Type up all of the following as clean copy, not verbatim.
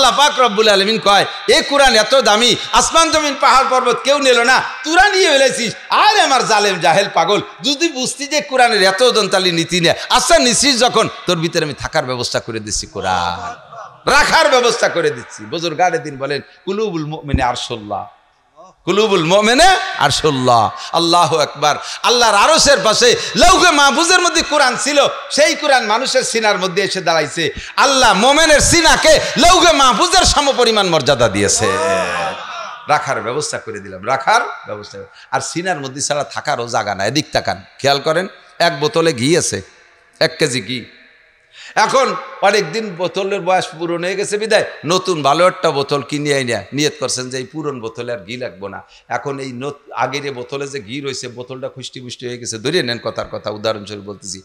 আল্লাহ পাক রব্বুল আলামিন কয় এই কোরআন এত দামি, আসমান জমিন পাহাড় পর্বত কেউ নিল না, তোরা নিয়ে ফেলেছিস। আর আমার জালেম জাহেল পাগল, যদি বুঝতি যে কোরআনের এত ওজন তালি নীতি নেই, আচ্ছা নিছিস যখন, তোর ভিতরে আমি থাকার ব্যবস্থা করে দিচ্ছি, কোরআন রাখার ব্যবস্থা করে দিচ্ছি। বুজুর্গানে দিন বলেন কুলুবুল মুমিনে আরশুল্লাহ, কুলুবুল মুমিনে আরশুল্লাহ। আল্লাহু আকবার। আল্লাহর আরশের পাশে লৌহে মাহফুজের মধ্যে কোরআন ছিল, সেই কোরআন মানুষের সিনার মধ্যে এসে দাঁড়াইছে। আল্লাহ মুমিনের সিনাকে লৌহে মাহফুজের সমপরিমাণ মর্যাদা দিয়েছে, রাখার ব্যবস্থা করে দিলাম, রাখার ব্যবস্থা। আর সিনার মধ্যে ছাড়া থাকারও জায়গা না। এদিক তাকান, খেয়াল করেন, এক বোতলে ঘি আছে, 1 কেজি ঘি। এখন অনেকদিন বোতলের বয়স পূরণ হয়ে গেছে বিদায় নতুন ভালো একটা বোতল কিনে আইনা নিয়ত করছেন যে এই পুরন বোতলে আর ঘি লাগবো না। এখন এই আগের বোতলে যে ঘি রয়েছে, বোতলটা খুষ্টি পুষ্টি হয়ে গেছে, ধরিয়ে নেন কথার কথা, উদাহরণস্বরূপ বলতেছি।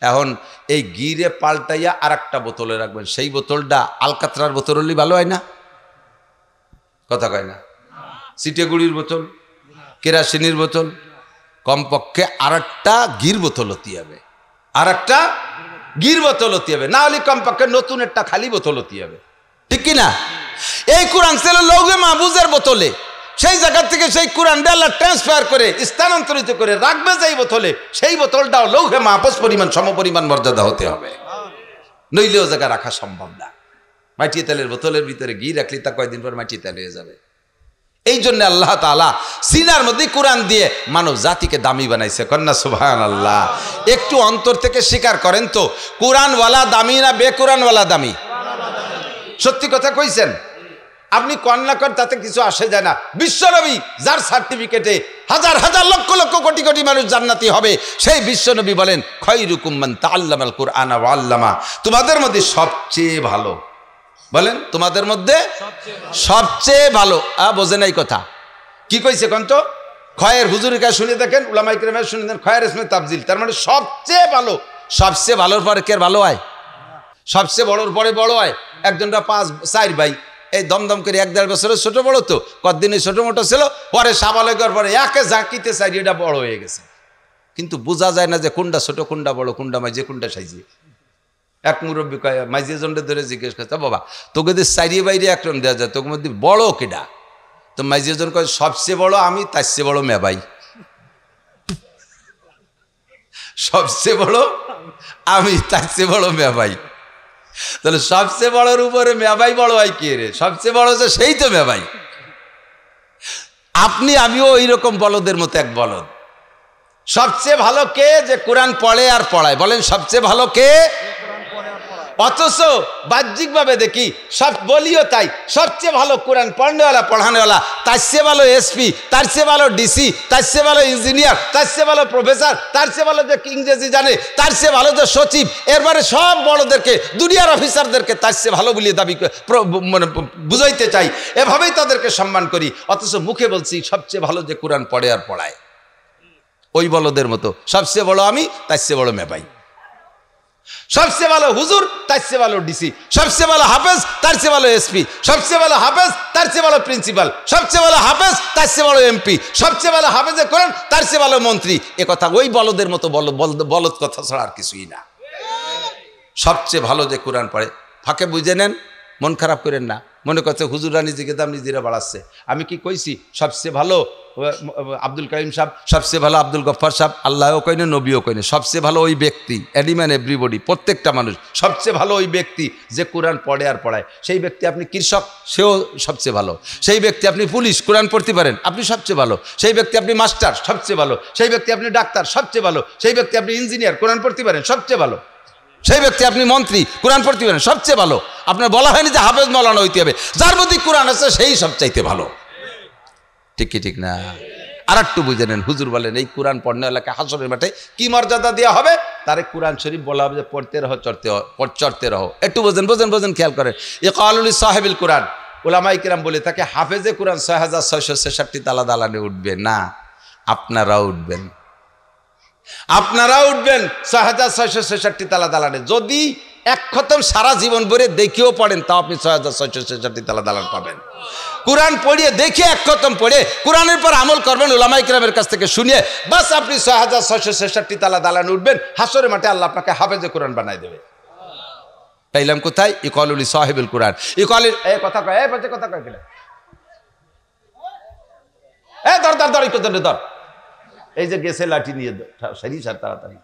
এখন এই ঘিরে পাল্টাইয়া আর একটা বোতলে রাখবেন, সেই বোতলটা আলকাতরার বোতল হলে ভালো হয় না? কথা কয় না? সিটেগুড়ির বোতল, কেরাসিনের বোতল, কমপক্ষে আর একটা ঘির বোতল হতে হবে, আর একটা গির বোতল হতে হবে, না হলে কমপক্ষে নতুন একটা খালি বোতল হতে হবে, ঠিক কিনা? এই কোরআন ছিল লৌহে মাহফুজের বোতলে, সেই জায়গা থেকে সেই কোরআনটা আল্লাহ ট্রান্সফার করে স্থানান্তরিত করে রাখবে যেই বোতলে, সেই বোতলটাও লৌহে মাহফুজ পরিমাণ সমপরিমাণ মর্যাদা হতে হবে, নইলেও জায়গা রাখা সম্ভব না। মাটি তেলের বোতলের ভিতরে ঘি রাখলে তা কয়দিন পর মাটি তেল হয়ে যাবে। এই জন্য আল্লাহ তাআলা সিনার মধ্যে কোরআন দিয়ে মানব জাতিকে দামি বানাইছে। কন্যা সুবহানাল্লাহ। একটু অন্তর থেকে স্বীকার করেন তো, কোরআনওয়ালা দামি না বেকুরআনওয়ালা দামি? সত্যি কথা কইছেন? আপনি কন্যা কর, তাতে কিছু আসে যায় না। বিশ্বনবী যার সার্টিফিকেটে হাজার হাজার লক্ষ লক্ষ কোটি কোটি মানুষ জান্নাতি হবে, সেই বিশ্বনবী বলেন খায়রুকুম মান তাআল্লামাল কুরআনা ওয়া আল্লামা, তোমাদের মধ্যে সবচেয়ে ভালো, বলেন তোমাদের মধ্যে সবচেয়ে ভালো। বোঝে নাই কথা, কি কইছে কোন তো? খয়ের হুজুরের কাছে শুনে দেখেন, উলামায়ে কেরামের শুনে দেন, খয়ের ইসমে তাফজিল, তার মানে সবচেয়ে ভালো। সবচেয়ে ভালোর পরে কে ভালো হয়? সবচেয়ে বড়র পরে বড় হয়। একজনটা 5-4 ভাই, এই দমদম করে 1-1.5 বছরের ছোট বড়, তো কতদিন ছোট মোটো ছিল, পরে সাবালকের পরে একে জাকিতে চাই এটা বড় হয়ে গেছে, কিন্তু বোঝা যায় না যে কোনটা ছোট কোনটা বড়, কোনটা মাঝে কোনটা সাইজে। এক মুরব্বী কয়, মাইজিয়ে জন্ডে ধরে জিজ্ঞেস করছে, বাবা তোকে যে চারিয়ে বাইরে একজন দেওয়া যায়, তোকে মধ্যে বড় কেডা? তো মাইজিয়ে জন কয়, সবচেয়ে বড় আমি, তার চেয়ে বড় মেবাই। সবচেয়ে বড় আমি, তার চেয়ে বড় মেবাই। তাহলে সবচেয়ে বড়র উপরে মেবাই বড় হয় কে রে? সবচেয়ে বড় যে সেই তো মেবাই। আপনি আমিও এইরকম বলদের মতো এক বলদ। সবচেয়ে ভালো কে? যে কোরআন পড়ে আর পড়ায়। বলেন সবচেয়ে ভালো কে? অথচ বাহ্যিকভাবে দেখি সব বলিও তাই, সবচেয়ে ভালো কোরআন পড়নেওয়ালা পড়ানেওয়ালা, তার চেয়ে ভালো এসপি, তার চেয়ে ভালো ডিসি, তার চেয়ে ভালো ইঞ্জিনিয়ার, তার চেয়ে ভালো প্রফেসর, তার চেয়ে ভালো যে ইংরেজি জানে, তার চেয়ে ভালো যে সচিব, এরপরে সব বড়দেরকে, দুনিয়ার অফিসারদেরকে তার চেয়ে ভালো বলিয়ে দাবি মানে বুঝাইতে চাই, এভাবেই তাদেরকে সম্মান করি। অথচ মুখে বলছি সবচেয়ে ভালো যে কোরআন পড়ে আর পড়ায়, ওই বলদের মতো সবচেয়ে বড় আমি, তার চেয়ে বড় মেবাই। সবচেয়ে ভালো হুজুর, তার চেয়ে ভালো ডিসি, সবচেয়ে ভালো হাফেজ, তার চেয়ে ভালো এসপি, সবচেয়ে ভালো হাফেজ, তার চেয়ে ভালো প্রিন্সিপাল, সবচেয়ে ভালো হাফেজ, তার চেয়ে ভালো এমপি, সবচেয়ে ভালো হাফেজে কোরআন, তার চেয়ে ভালো মন্ত্রী। এ কথা ওই বলদের মতো বলদ কথা ছাড়া আর কিছুই না। সবচেয়ে ভালো যে কোরআন পড়ে, ফাঁকে বুঝে নেন, মন খারাপ করেন না। মনে করছে হুজুরা নিজেকে দাম নিজেরা বাড়াচ্ছে। আমি কি কইছি সবচেয়ে ভালো আব্দুল কারিম সাহেব, সবচেয়ে ভালো আব্দুল গফফার সাহেব? আল্লাহও কইনে, নবীও কইনে। সবচেয়ে ভালো ওই ব্যক্তি, এনিম্যান এভরিবডি, প্রত্যেকটা মানুষ। সবচেয়ে ভালো ওই ব্যক্তি যে কোরআন পড়ে আর পড়ায়। সেই ব্যক্তি আপনি কৃষক, সেও সবচেয়ে ভালো। সেই ব্যক্তি আপনি পুলিশ, কোরআন পড়তে পারেন, আপনি সবচেয়ে ভালো। সেই ব্যক্তি আপনি মাস্টার, সবচেয়ে ভালো। সেই ব্যক্তি আপনি ডাক্তার, সবচেয়ে ভালো। সেই ব্যক্তি আপনি ইঞ্জিনিয়ার, কোরআন পড়তে পারেন, সবচেয়ে ভালো। সেই ব্যক্তি আপনি মন্ত্রী, কোরআন পড়তে পারেন, সবচেয়ে ভালো। আপনার বলা হয়নি যে হাফেজ মাওলানা হইতে হবে, যার মধ্যে কোরআন আছে সেই সবচাইতে ভালো। ঠিক কি ঠিক না? আর একটু বুঝে নেন, হুজুর বলেন এই কোরআন পড়নেওয়ালাকে হাসরের মাঠে কি মর্যাদা দেওয়া হবে? তারে কোরআন শরীফ বলা হবে যে পড়তে রহো, চড়তে রহো। একটু বোঝেন, খেয়াল করেন। ইকালুল সাহেবিল কোরআন, উলামায়ে কিরাম বলে থাকে হাফেজে কোরআন 6666 তালা দালানে উঠবে না, আপনারাও উঠবেন। 6666 তালা দালানে। যদি এক খতম সারা জীবন ভরে দেখিও পড়েন, তাও আপনি 6666 তালা দালান পাবেন। কোরআন পড়িয়ে দেখে এক খতম পড়ে কোরআনের পর আমল করবেন উলামায়ে কিরামের কাছ থেকে শুনিয়ে, বাস আপনি 6666 তালা দালান উঠবেন। হাসরের মাঠে আল্লাহ আপনাকে হাফেজে কোরআন বানাই দেবে। পাইলাম কোথায়? ইকালুল সাহিবুল কুরআন। ইকালুল এই কথা কয়, এই বলতে কথা কয় কিনা, এই ধর ধর ধর একটু ধরে ধর, এই যে গেছে লাঠি নিয়ে সারি সার তাড়াতাড়ি।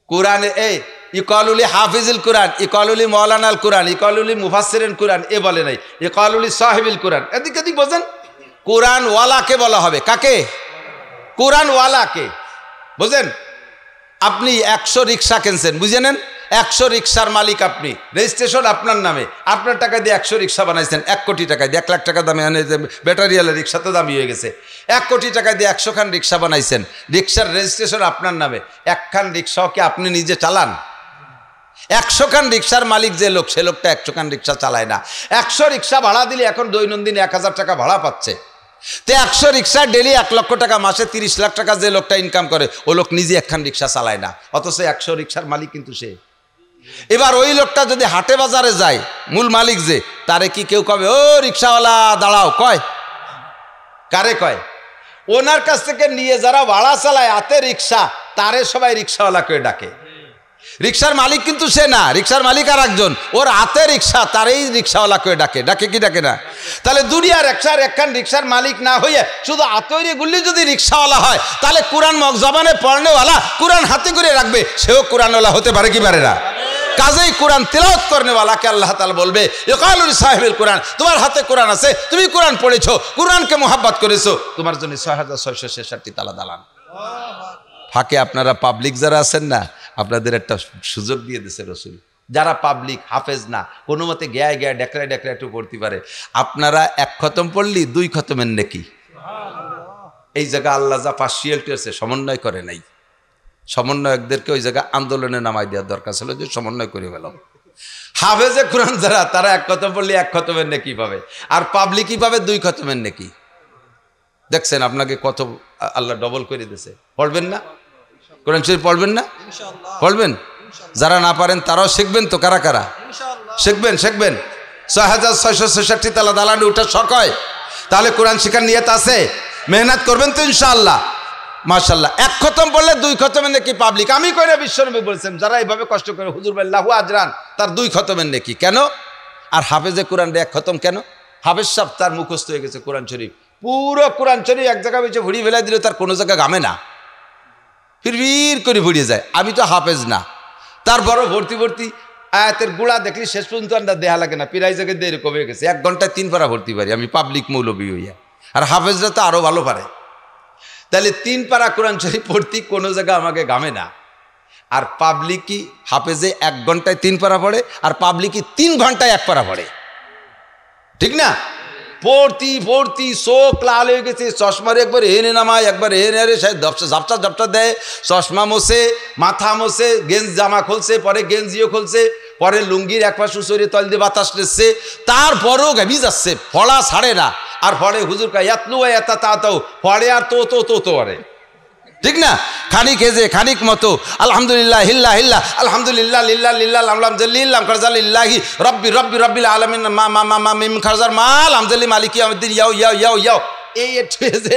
কোরআনে এই ইকালুলি হাফিজুল কোরআন, ইকালুলি মৌলানাল কোরআন, ইকালুলি মুফাসসিরিন কোরআন এ বলে নাই, ইকালুলি সাহিবুল কোরআন। এদিক এদিক বোঝেন, কোরআন ওয়ালাকে বলা হবে। কাকে? কোরআন ওয়ালাকে। বুঝেন? আপনি 100 রিক্সা কিনছেন, বুঝে নেন, 100 রিক্সার মালিক আপনি, রেজিস্ট্রেশন আপনার নামে, আপনার টাকা দিয়ে 100 রিক্সা বানাইছেন, 1 কোটি টাকা দিয়ে, 1 লাখ টাকা দামে, ব্যাটারিওয়ালা রিক্সা তো দামি হয়ে গেছে, 1 কোটি টাকা দিয়ে 100 খান রিক্সা বানাইছেন, রিক্সার রেজিস্ট্রেশন আপনার নামে, 1 খান রিক্সাও কি আপনি নিজে চালান? 100 খান রিক্সার মালিক যে লোক, সে লোকটা 100 খান রিক্সা চালায় না। 100 রিক্সা ভাড়া দিলে এখন দৈনন্দিন 1000 টাকা ভাড়া পাচ্ছে, তো 100 রিক্সা ডেলি 1 লক্ষ টাকা, মাসে 30 লাখ টাকা যে লোকটা ইনকাম করে, ও লোক নিজে 1 খান রিক্সা চালায় না, অথচ 100 রিক্সার মালিক কিন্তু সে। এবার ওই লোকটা যদি হাটে বাজারে যায়, মূল মালিক যে, তারে কি কেউ কবে ও রিক্সাওয়ালা দাঁড়াও? কয়? কারে কয়? ওনার কাছ থেকে নিয়ে যারা ভাড়া চালায় হাতে রিক্সা, তারে সবাই রিক্সাওয়ালা করে ডাকে। রিক্সার মালিক কিন্তু সে না, রিক্সার মালিক আর একজন, ওর হাতে রিক্সা, তারই রিক্সাওয়ালা করে ডাকে। ডাকে কি ডাকে না? তাহলে দুনিয়ার একখান রিক্সার মালিক না হইয়া শুধু আতৈরি গুলি যদি রিক্সাওয়ালা হয়, তাহলে কোরআন জবানে পড়নেওয়ালা, কোরআন হাতে করে রাখবে, সেও কোরআনওয়ালা হতে পারে কি পারে না? কাজেই কোরআন তেলাওয়াত করনেওয়ালাকে আল্লাহ তাআলা বলবে ইকালুল সাহিবুল কোরআন, তোমার হাতে কোরআন আছে, তুমি কোরআন পড়েছো, কোরআনকে মোহাব্বত করেছো, তোমার জন্য 6666টি তালা দালান। ফাঁকে আপনারা পাবলিক যারা আছেন না, আপনাদের একটা সুযোগ দিয়ে দিয়েছে রসুল, যারা পাবলিক হাফেজ না, কোনো মতে গ্যায় গ্যায় ডেকড়ায় ডেকড়ায় একটু পড়তে পারে, আপনারা 1 খতম পড়লি 2 খতমের নেকি। এই জায়গা আল্লাহ যা পার্সিয়াল টেরছে, সমন্বয় করে নাই। সমন্বয়কদেরকে ওই জায়গা আন্দোলনে নামাই দেওয়ার দরকার ছিল, যে সমন্বয় করে গেলাম। হাফেজে কোরআন যারা, তারা 1 খতম পড়লে 1 খতমের নেকি পাবে, আর পাবলিকই পাবে 2 খতমের নেকি। দেখছেন আপনাকে কত আল্লাহ ডবল করে দিয়েছে। পড়বেন না কোরআন শরীফ? পড়বেন না? পড়বেন। যারা না পারেন তারাও শিখবেন তো। কারা কারা শিখবেন? 6666টি তালা দালানে উঠে শখ হয়, তাহলে কোরআন শিখার নিয়ত আছে, মেহনত করবেন তো ইনশাআল্লাহ। মাশাআল্লাহ। 1 খতম পড়লে 2 খতমের নেকি পাবলিক। আমি কইরা বিশ্বনবী বলেছেন, যারা এইভাবে কষ্ট করে হুজুর লাহু আজরান, তার 2 খতমের নেকি। কেন? আর হাফেজে কোরআন 1 খতম কেন? হাফেজ সাহেব তার মুখস্থ হয়ে গেছে কোরআন শরীফ, পুরো কোরআন শরীফ এক জায়গায় বেঁচে ভুড়ি ফেলাই দিলে তার কোনো জায়গা গামে না, ফির করে ভুড়িয়ে যায়। আমি তো হাফেজ না, তারপরও ভর্তি ভর্তি আয়াতের গুড়া দেখলি শেষ পর্যন্ত আমরা দেহা লাগে না, প্রায় জায়গায় দিয়ে এরকম হয়ে গেছে। 1 ঘন্টায় 3 পারা ভর্তি পারি আমি, পাবলিক মৌলবী হইয়া। আর হাফেজরা তো আরো ভালো পারে। তাহলে 3 পারা কোরআন শরীফ পড়তি কোনো জায়গা আমাকে গামে না। আর পাবলিকই হাফেজে 1 ঘন্টায় 3 পারা পড়ে, আর পাবলিকই 3 ঘন্টায় 1 পারা পড়ে, ঠিক না? পড়তি পড়তি চোখ লাল হয়ে গেছে, চশমার একবার এনে নামায়, একবার এনে ঝাপটা ঝাপটা দেয়, চশমা মোছে, মাথা মোছে, গেঞ্জ জামা খুলছে, পরে গেঞ্জিও খুলছে, পরে লুঙ্গির 1 পাশ উচরে তল দিয়ে বাতাস নিচ্ছে, তারপরেও গাবি যাচ্ছে, ফড়া ছাড়ে না। আর ফড়ে হুজুর কা ইয়াতলু এতা তাও ফড়ে, আর তো আরে, ঠিক না? খানিক এজে খানিক মতো আলহামদুলিল্লাহ হিল্লা হিল্লা আলহামদুলিল্লাহ লিল্লাহ লিল্লাহ লামলাম জাল্লিল্লাম খারজালিল্লাহি রব্বি রব্বি রব্বিল আলামিন মা মা মা মা মিম খারজার মাল আমজালি মালিকি ইয়াউদ্দিন ইয়াও ইয়াও ইয়াও ইয়াও। এই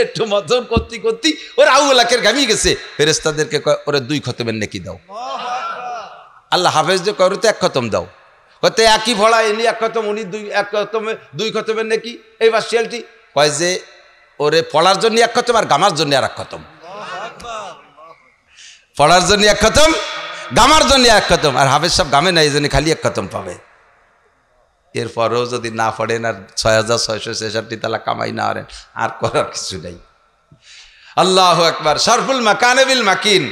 একটু মতন করতে করতে ওর আউলাকের গামি গেছে। ফেরেশতাদেরকে কয় ওরে 2 খতমের নেকি দাও। আল্লাহ হাফেজ যে কয় তো 1 খতম দাও, কতে একই ফড়া এনি 1 খতম, উনি 2 খতমের নেকি। এই বাসিয়ালটি কয় যে ওরে পড়ার জন্য 1 খতম, আর গামার জন্য আর 1 খতম। পড়ার জন্য 1 খতম, গামার জন্য 1 খতম। আর হাফেজ সাহেব গামে না, এই জন্য খালি 1 খতম পাবে। এরপরেও যদি না পড়েন আর 6666 তালা কামাই না করেন, আর করার কিছু নাই। আল্লাহু আকবার। শরফুল মাকানে বিল মাকিন,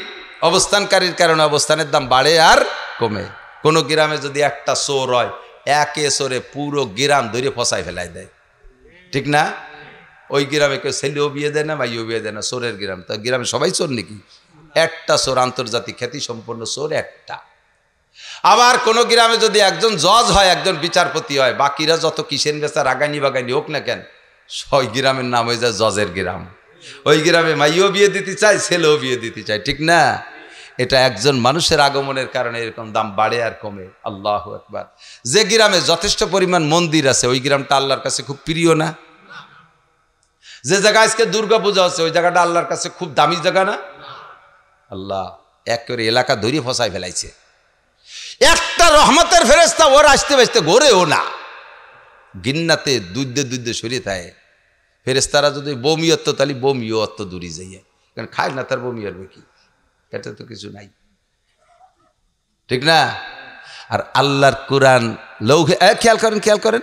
অবস্থানকারীর কারণে অবস্থানের দাম বাড়ে আর কমে। কোন গ্রামে যদি একটা চোর হয়, 1 চোরে পুরো গ্রাম ধরে ফসাই ফেলাই দেয়, ঠিক না? ওই গ্রামে কেউ ছেলেও বিয়ে দেয় না, মাইও বিয়ে দেয় না, চোরের গ্রাম। তো গ্রামে সবাই চোর নাকি? একটা চোর, আন্তর্জাতিক খ্যাতি সম্পন্ন চোর একটা। আবার কোন গ্রামে যদি একজন জজ হয়, একজন বিচারপতি হয়, বাকিরা যত কিসেন বেচা রাগাইনি বাগাইনি হোক না কেন, ওই গ্রামের নাম হয়ে যায় জজের গ্রাম। ওই গ্রামে মাইও বিয়ে দিতে চায়, ছেলেও বিয়ে দিতে চায়, ঠিক না? এটা একজন মানুষের আগমনের কারণে এরকম দাম বাড়ে আর কমে। আল্লাহু আকবার। যে গ্রামে যথেষ্ট পরিমাণ মন্দির আছে, ওই গ্রামটা আল্লাহর কাছে খুব প্রিয় না? যে জায়গায় আজকে দুর্গা পূজা হচ্ছে, ওই জায়গাটা আল্লাহর কাছে খুব দামি জায়গা না? আল্লাহ একেবারে এলাকা ধরে ফসাই ফেলাইছে। একটা রহমতের ফেরেশতা ওর আসতে বাঁচতে ঘোরেও না, গিন্নাতে দুধে সরিয়ে থাকে। ফেরেশতারা যদি বমি অত্ত তাহলে বমিও অত্ত দূরে যাইয়া, কারণ খায় না, তার বমি আসবে কি, পেটে তো কিছু নাই, ঠিক না? আর আল্লাহর কোরআন লৌহে, খেয়াল করেন,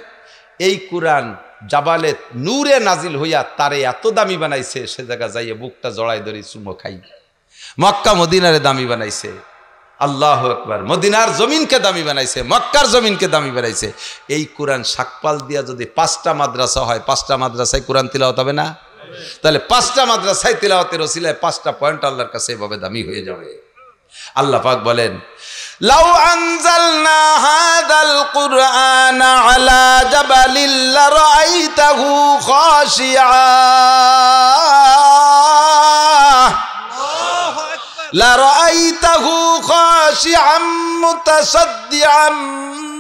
এই কোরআন জাবালে নূরে নাজিল হইয়া তারে এত দামি বানাইছে, সে জায়গা যাইয়ে বুকটা জড়াই ধরে চুমো খাই। মক্কা মদিনারে দামি বানাইছে, আল্লাহু আকবার, মদিনার জমিনকে দামি বানাইছে, মক্কার জমিনকে দামি বানাইছে। এই কোরআন শাকপাল দিয়া যদি 5টা মাদ্রাসা হয়, 5টা মাদ্রাসায় কোরআন তিলাওয়াত হবে না? তাহলে 5টা মাদ্রাসায় তিলাওয়াতের ওসিলায় 5টা পয়েন্ট আল্লাহর কাছে এভাবে দামি হয়ে যাবে। আল্লাহ পাক বলেন, লাউ আনজালনা হাযাল কুরআনা আলা জাবালিন লারাআইতাহু খাশিআ, লারাআইতাহু খাশিআম মুতাসাদ্দিআম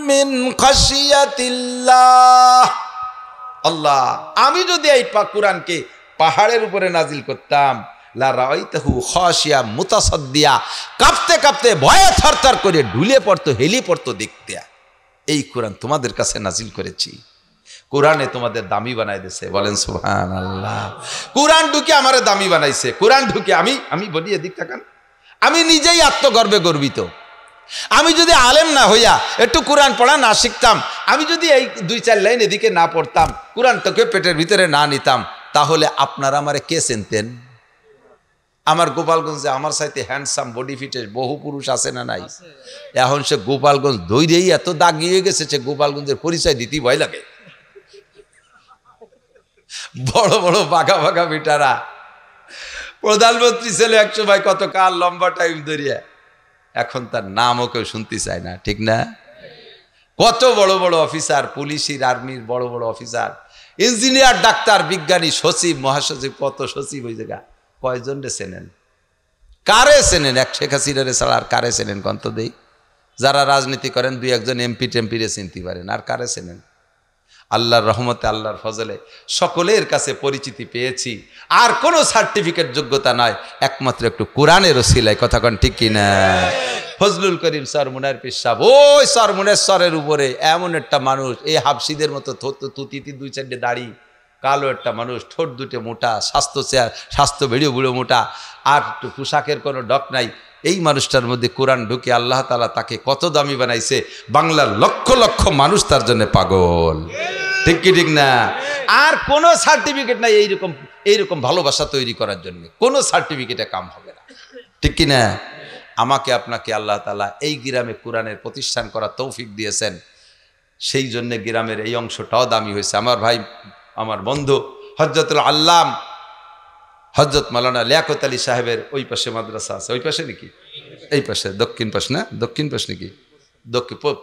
মিন খাশিয়াতিল্লাহ। আল্লাহ, আমি যদি এই কোরআনকে পাহাড়ের উপরে নাজিল করতাম, লারাআইতাহু খাশিআম মুতাসাদ্দিআ, কাঁপতে কাঁপতে ভয়ে থরথর করে ঢুলে পড়তো, হেলি পড়তো দেখতে। এই কোরআন তোমাদের কাছে নাজিল করেছি, কোরআনে তোমাদের দামি বানাই দিয়েছে, বলেন সুবহানাল্লাহ। কোরআন ঢুকে আমারে দামি বানাইছে, কোরআন ঢুকে আমি বলি এদিক তাকান, আমি নিজেই আত্মগর্বে গর্বিত। আমি যদি আলেম না হইয়া একটু কোরআন পড়া না শিখতাম, আমি যদি এই 2-4 লাইন এদিকে না পড়তাম, কোরআনটাকে পেটের ভিতরে না নিতাম, তাহলে আপনারা আমারে কে চিনতেন? আমার গোপালগঞ্জে আমার সাথে হ্যান্ডসাম বডি ফিটের বহু পুরুষ আছে না নাই? এখন সে গোপালগঞ্জ দৈরেই এত দাগি হয়ে গেছে, সে গোপালগঞ্জের পরিচয় দিতেই ভয় লাগে। বড় বড় বাঘা বাঘা বেটারা, প্রধানমন্ত্রী ছেলে 100 ভাই কত কাল লম্বা টাইম ধরিয়া, এখন তার নামও কেউ শুনতে চায় না, ঠিক না? কত বড় বড় অফিসার, পুলিশের আর্মির বড় বড় অফিসার, ইঞ্জিনিয়ার, ডাক্তার, বিজ্ঞানী, সচিব, মহাসচিব, কত সচিব ওই জায়গা, কয়জন রে চেনেন? কারে চেনেন? এক শেখ হাসিনারে ছাড়া আর কারে চেনেন কন্ত দেই? যারা রাজনীতি করেন 2-1জন এমপি টেম্পিরে চিনতে পারেন, আর কারে চেনেন? আল্লাহর রহমতে, আল্লাহর ফজলে সকলের কাছে পরিচিতি পেয়েছি। আর কোনো সার্টিফিকেট যোগ্যতা নয়, একমাত্র একটু কোরআনের ওসিলায়, কথা কন ঠিক কিনা? ফজলুল করিম স্যার মুনার পীর সাহেব, ওই স্যার মুনেশ্বরের উপরে এমন একটা মানুষ, এই হাফসিদের মতো তুতিতে 2-4টে দাড়ি, কালো একটা মানুষ, ঠোঁট দুটো মোটা, স্বাস্থ্য বেড়িয়ে বুড়ো মোটা, আর একটু পোশাকের কোনো ডক নাই। এই মানুষটার মধ্যে কোরআন ঢুকে আল্লাহ তাআলা তাকে কত দামি বানাইছে, বাংলার লক্ষ লক্ষ মানুষ তার জন্য পাগল, ঠিক কি ঠিক না? আর কোনো সার্টিফিকেট নাই এইরকম ভালোবাসা তৈরি করার জন্য, কোনো সার্টিফিকেটে কাম হবে না, ঠিক কি না? আমাকে আপনাকে আল্লাহ তাআলা এই গ্রামে কোরআনের প্রতিষ্ঠান করার তৌফিক দিয়েছেন, সেই জন্য গ্রামের এই অংশটাও দামি হয়েছে। আমার ভাই, আমার বন্ধু হযরতুল আল্লাম হযরত মাওলানা লিয়াকত আলী সাহেবের ওই পাশে মাদ্রাসা আছে, ওই পাশে নাকি? এই পাশে, দক্ষিণ পাশ না? দক্ষিণ পাশ নাকি?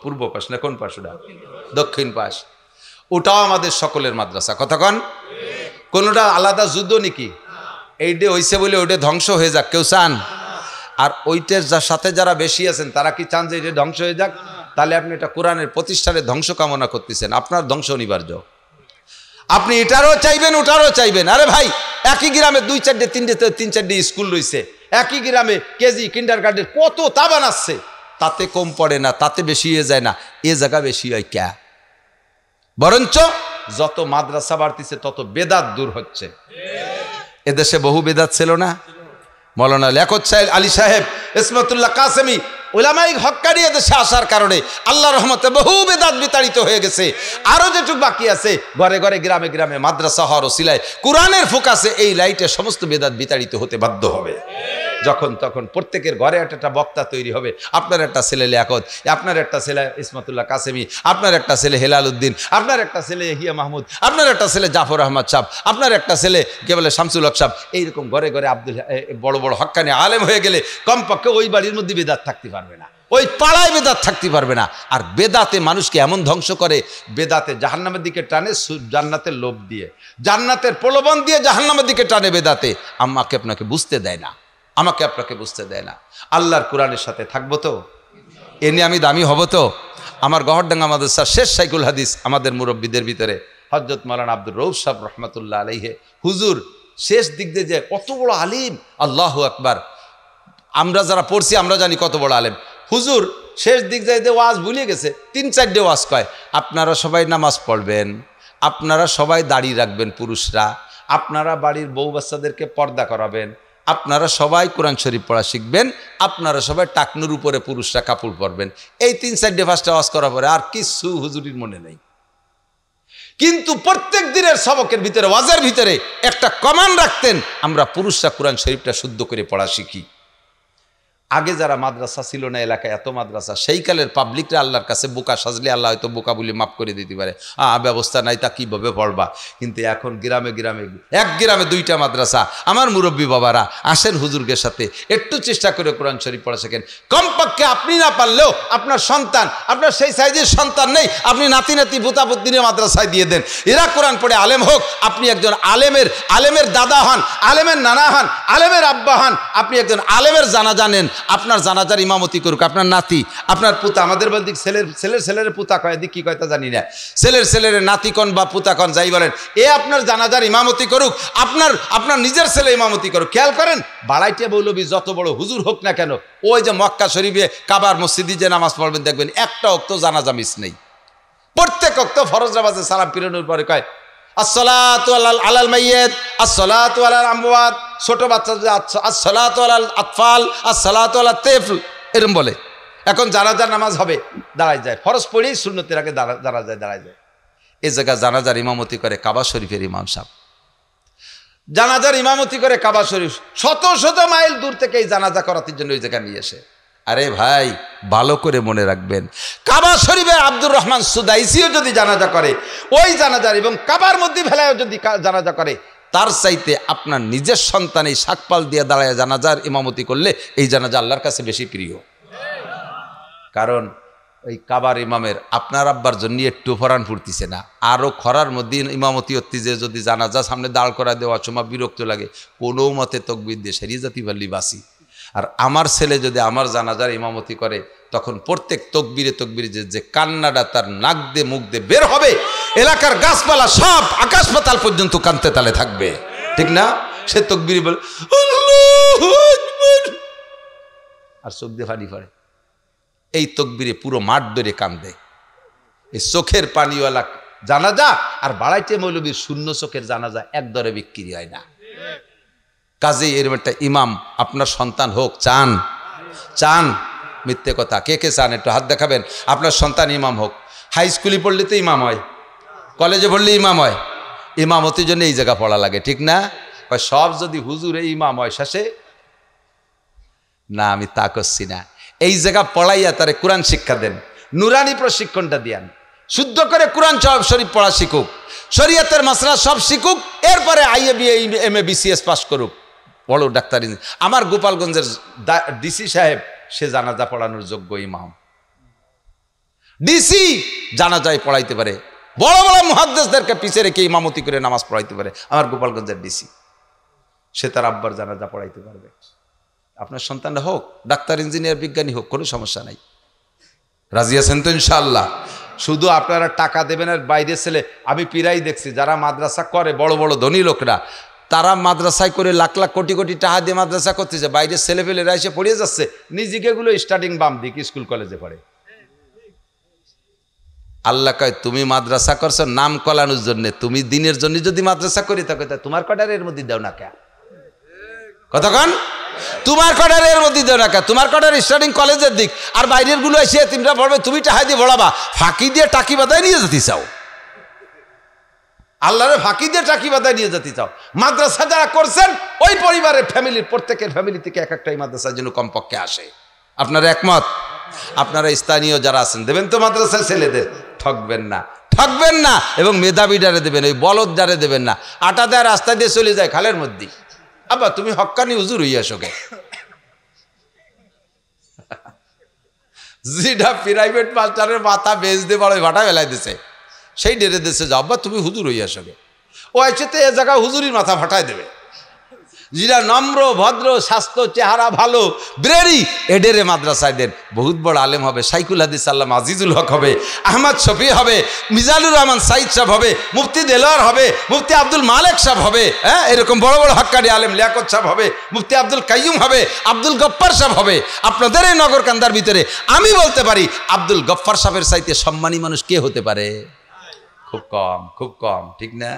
পূর্ব পাশ না? কোন পাশ ওটা? দক্ষিণ পাশ। ওটাও আমাদের সকলের মাদ্রাসা, কথা কন? কোনটা আলাদা যুদ্ধ নাকি? এইটা হইছে বলে ওইটা ধ্বংস হয়ে যাক, কেউ চান? আর ওইটার সাথে যারা বেশি আছেন তারা কি চান যে এটা ধ্বংস হয়ে যাক? তাহলে আপনি এটা কোরআনের প্রতিষ্ঠানের ধ্বংস কামনা করতেছেন, আপনার ধ্বংস অনিবার্য। আপনি এটারও চাইবেন, ওটারও চাইবেন। আরে ভাই, একই গ্রামে 2-4টে স্কুল রয়েছে, একই গ্রামে কেজি কিন্ডারগার্টেন কত তা বানাচ্ছে, তাতে কম পড়ে না, তাতে বেশি হয়ে যায় না, এ জায়গা বেশি হয় ক্যা? বরঞ্চ যত মাদ্রাসা বাড়তিছে তত বেদাত দূর হচ্ছে। এদেশে বহু বেদাত ছিল না? মাওলানা লিয়াকত আলী সাহেব, ইসমাতুল্লাহ কাসেমি, উলামাই হক্কানি এদেশে আসার কারণে আল্লাহর রহমতে বহু বেদাত বিতাড়িত হয়ে গেছে। আরো যেটুকু বাকি আছে, ঘরে ঘরে গ্রামে গ্রামে মাদ্রাসা হওয়ার ওসিলায় কোরআনের ফোকাসে এই লাইটে সমস্ত বেদাত বিতাড়িত হতে বাধ্য হবে। যখন তখন প্রত্যেকের ঘরে একটা বক্তা তৈরি হবে, আপনার একটা ছেলে লিয়াকত, আপনার একটা ছেলে ইসমাতুল্লাহ কাসেমি, আপনার একটা ছেলে হেলাল উদ্দিন, আপনার একটা ছেলে হিয়া মাহমুদ, আপনার একটা ছেলে জাফর আহমদ সাহেব, আপনার একটা ছেলে কে বলে শামসুল হক সাহেব। এইরকম ঘরে ঘরে বড় বড় হক্কানি আলেম হয়ে গেলে কমপক্ষে ওই বাড়ির মধ্যে বেদাত থাকতে পারবে না, ওই পাড়ায় বেদাত থাকতে পারবে না। আর বেদাতে মানুষকে এমন ধ্বংস করে, বেদাতে জাহান্নামের দিকে টানে, জান্নাতের লোভ দিয়ে, জান্নাতের প্রলোভন দিয়ে জাহান্নামের দিকে টানে বেদাতে। আমাকে আপনাকে বুঝতে দেয় না, আমাকে আপনাকে বুঝতে দেয় না। আল্লাহর কোরআনের সাথে থাকবো তো, এ নিয়ে আমি দামি হব তো। আমার গহরডাঙ্গা মাদ্রাসার শেষ সাইকুল হাদিস আমাদের মুরব্বীদের ভিতরে হযরত মাওলানা আব্দুর রউফ সাহেব রহমাতুল্লাহ আলাইহি হুজুর শেষ দিক দিয়ে যে কত বড় আলিম, আল্লাহু আকবার। আমরা যারা পড়ছি আমরা জানি কত বড় আলেম। হুজুর শেষ দিক যাইতে ওয়াজ ভুলে গেছে, 3-4টে ওয়াজ কয় আপনারা সবাই নামাজ পড়বেন, আপনারা সবাই দাড়ি রাখবেন পুরুষরা, আপনারা বাড়ির বউ বাচ্চাদেরকে পর্দা করাবেন, আপনারা সবাই কোরআন শরীফ পড়া শিখবেন, আপনারা সবাই টাকনুর উপরে পুরুষরা কাপড় পরবেন। এই 3-4টে 5টা ওয়াজ করার পরে আর কিছু হুজুরির মনে নেই। কিন্তু প্রত্যেক দিনের সবকের ভিতরে, ওয়াজের ভিতরে একটা কমান্ড রাখতেন, আমরা পুরুষরা কোরআন শরীফটা শুদ্ধ করে পড়া শিখি। আগে যারা মাদ্রাসা ছিল না এলাকায়, এত মাদ্রাসা, সেই কালের পাবলিকরা আল্লাহর কাছে বোকা সাজলে আল্লাহ হয়তো বোকা বলে মাফ করে দিতে পারে, ব্যবস্থা নাই তা কীভাবে পড়বা। কিন্তু এখন গ্রামে গ্রামে, এক গ্রামে 2টা মাদ্রাসা। আমার মুরব্বী বাবারা আসেন হুজুরদের সাথে, একটু চেষ্টা করে কোরআন শরীফ পড়া শেখেন। কমপক্ষে আপনি না পারলেও আপনার সন্তান, আপনার সেই সাইজের সন্তান নেই, আপনি নাতি নাতি পুতাপুতি নিয়ে মাদ্রাসায় দিয়ে দেন, এরা কোরআন পড়ে আলেম হোক। আপনি একজন আলেমের দাদা হন, আলেমের নানা হন, আলেমের আব্বা হন, আপনি একজন আলেমের জানা জানেন, আপনার জানাজার ইমামতি করুক আপনার নাতি, আপনার পুতা। আমাদের বলতে ছেলের পুতা কয়, দিক কি কয় তা জানি না, ছেলের নাতি কন বা পুতা কন যাই বলেন, আপনার জানাজার ইমামতি করুক, আপনার নিজের ছেলে ইমামতি করুক। খেয়াল করেন, বাড়াইতে বৌলবি যত বড় হুজুর হোক না কেন, ওই যে মক্কা শরীফে কাবার মসজিদে যে নামাজ পড়বেন, দেখবেন একটা ওয়াক্ত জানাজা মিস নেই। প্রত্যেক ওয়াক্ত ফরজ নামাজে সালাম ফিরানোর পরে কয় আসসালাতু আলাল মাইয়িত, আসসালাতু আলাল আমওয়াত, ছোট বাচ্চা আসসালাতু আলাল আতফাল, আসসালাতু আলাত তিফল, এরকম বলে। এখন জানাজার নামাজ হবে, দাঁড়ায় যায়, ফরজ পড়েই সুন্নতের আগে দাঁড়ায় যায়। এই জায়গা জানাজার ইমামতি করে কাবা শরীফের ইমাম সাহেব, জানাজার ইমামতি করে কাবা শরীফ, শত মাইল দূর থেকে এই জানাজা করানোর জন্য ওই জায়গা নিয়ে এসে। আরে ভাই, ভালো করে মনে রাখবেন, কাবা শরীফের আব্দুর রহমান সুদাইসিও যদি জানাজা করে, ওই জানাজার এবং কাবার মধ্যে ফেলায়ও যদি জানাজা করে, তার চাইতে আপনার নিজের সন্তান এই শাকপাল দিয়ে দাঁড়ায় জানাজার ইমামতি করলে এই জানাজা আল্লাহর কাছে বেশি প্রিয়। কারণ ওই কাবার ইমামের আপনার আব্বার জন্য একটু ফরান ফুটতেছে না, আরও খরার মধ্যে ইমামতি হচ্ছে যে যদি জানাজা সামনে দাঁড় করা দেওয়ার সময় বিরক্ত লাগে, কোনো মতে তকবির দিয়ে সেরিয়ে জাতি পারলি বাসি। আর আমার ছেলে যদি আমার জানাজার ইমামতি করে, তখন প্রত্যেক তকবিরে যে কান্নাটা তার নাক দিয়ে মুখ দিয়ে বের হবে, এলাকার গাছপালা সব আকাশ পাতাল পর্যন্ত কানতে তালে থাকবে, ঠিক না? সে তকবিরে বলে আল্লাহু আকবার, আর চোখ দিয়ে পানি পড়ে। এই তকবিরে পুরো মাঠ ধরে কান্দে। এই চোখের পানিওয়ালা জানাজা আর বাড়াইতে মৌলবীর শূন্য চোখের জানাজা এক দরে বিক্রি হয় না। কাজেই এরকম একটা ইমাম আপনার সন্তান হোক, চান? মিথ্যে কথা। কে চান একটু হাত দেখাবেন? আপনার সন্তান ইমাম হোক। হাই স্কুলে পড়লে তো ইমাম হয়, কলেজে পড়লে ইমাম হয়, ইমামতির জন্য এই জায়গা পড়া লাগে, ঠিক না? সব যদি হুজুরে ইমাম হয় শেষে না, আমি তা করছি না। এই জায়গা পড়াইয়া তারে কোরআন শিক্ষা দেন, নুরানি প্রশিক্ষণটা দিয়ান, শুদ্ধ করে কোরআন শরীফ পড়া শিখুক, শরীয়তের মাসলা সব শিখুক, এরপরে IA BA MA BCS pass করুক, বড় ডাক্তার। আমার গোপালগঞ্জের ডিসি সাহেব, সে জানাজা পড়ানোর যোগ্য ইমাম। ডিসি জানাজায় পড়াইতে পারে, বড় বড় মুহাদ্দিসদেরকে পিছে রেখে ইমামতি করে নামাজ পড়াইতে পারে। আমার গোপালগঞ্জের ডিসি, সে তার আব্বার জানাজা পড়াইতে পারবে। আপনার সন্তানরা হোক ডাক্তার, ইঞ্জিনিয়ার, বিজ্ঞানী হোক, কোনো সমস্যা নাই। রাজি আছেন তো ইনশাআল্লাহ? শুধু আপনারা টাকা দেবেন। আর বাইরের ছেলে আমি পিরাই দেখছি, যারা মাদ্রাসা করে, বড় বড় ধনী লোকরা, তারা মাদ্রাসায় করে লাখ লাখ কোটি কোটি টাকা দিয়ে মাদ্রাসা করতেছে, বাইরের ছেলেপেলেরা এসে পড়িয়ে যাচ্ছে, নিজেকে গুলো স্টার্টিং বাম দিক স্কুল কলেজে পড়ে। আল্লাহ কয় তুমি মাদ্রাসা করছো নাম কলানোর জন্য, তুমি দিনের জন্য যদি মাদ্রাসা করি থাকো, তোমার কটার এর মধ্যে দাও না কে? কতক্ষণ তোমার কটার এর মধ্যে দাও না কে? তোমার কটার স্টার্টিং কলেজের দিক, আর বাইরের গুলো এসে তিনটা পড়বে, তুমি টাকা দিয়ে পড়াবা, ফাঁকি দিয়ে টাকি বাদায় নিয়ে যেতে চাও, আল্লাহরে ফাঁকি দিয়ে টাকি বাদায় নিয়ে যেতে চাও। মাদ্রাসা যারা করছেন, ওই পরিবারের ফ্যামিলির প্রত্যেকের ফ্যামিলি থেকে এক একটাই মাদ্রাসার জন্য কমপক্ষে আসে। আপনারা একমত? আপনারা স্থানীয় যারা আছেন দেবেন তো মাদ্রাসায় ছেলেদের, ঠকবেন না। এবং মেধাবী ডারে দেবেন, ওই বলদ ডারে দেবেন না। আটা দেয় রাস্তা দিয়ে চলে যায় খালের মধ্যে, আবার তুমি হক্কানি হুজুর হইয়া আসোকে। যেটা প্রাইভেট মাস্টারের মাথা বেচ দিয়ে বড় ভাটা ফেলাই দিছে, সেই ডেরে দেশে যাও, আব্বা তুমি হুজুর হইয়া আসোকে। ও আছে তো এ জায়গায় হুজুরির মাথা ফাটাই দেবে। যেটা নম্র ভদ্র স্বাস্থ্য চেহারা ভালো ব্রেরি এডেরে মাদ্রাসায় দেন, বহুত বড় আলেম হবে, সাইকুল হাদিস আল্লাহ আজিজুল হক হবে, আহমদ শফি হবে, মিজানুর রহমান সাইদ সাহেব হবে, মুফতি দেলোয়ার হবে, মুফতি আব্দুল মালেক সাহেব হবে, হ্যাঁ এরকম বড় বড় হক্কানি আলেম লিয়াকত সাহেব হবে, মুফতি আব্দুল কাইয়ুম হবে, আব্দুল গফফার সাহেব হবে। আপনাদের এই নগরকান্দার ভিতরে আমি বলতে পারি আব্দুল গফফার সাহেবের চাইতে সম্মানী মানুষ কে হতে পারে? খুব কম, খুব কম, ঠিক না?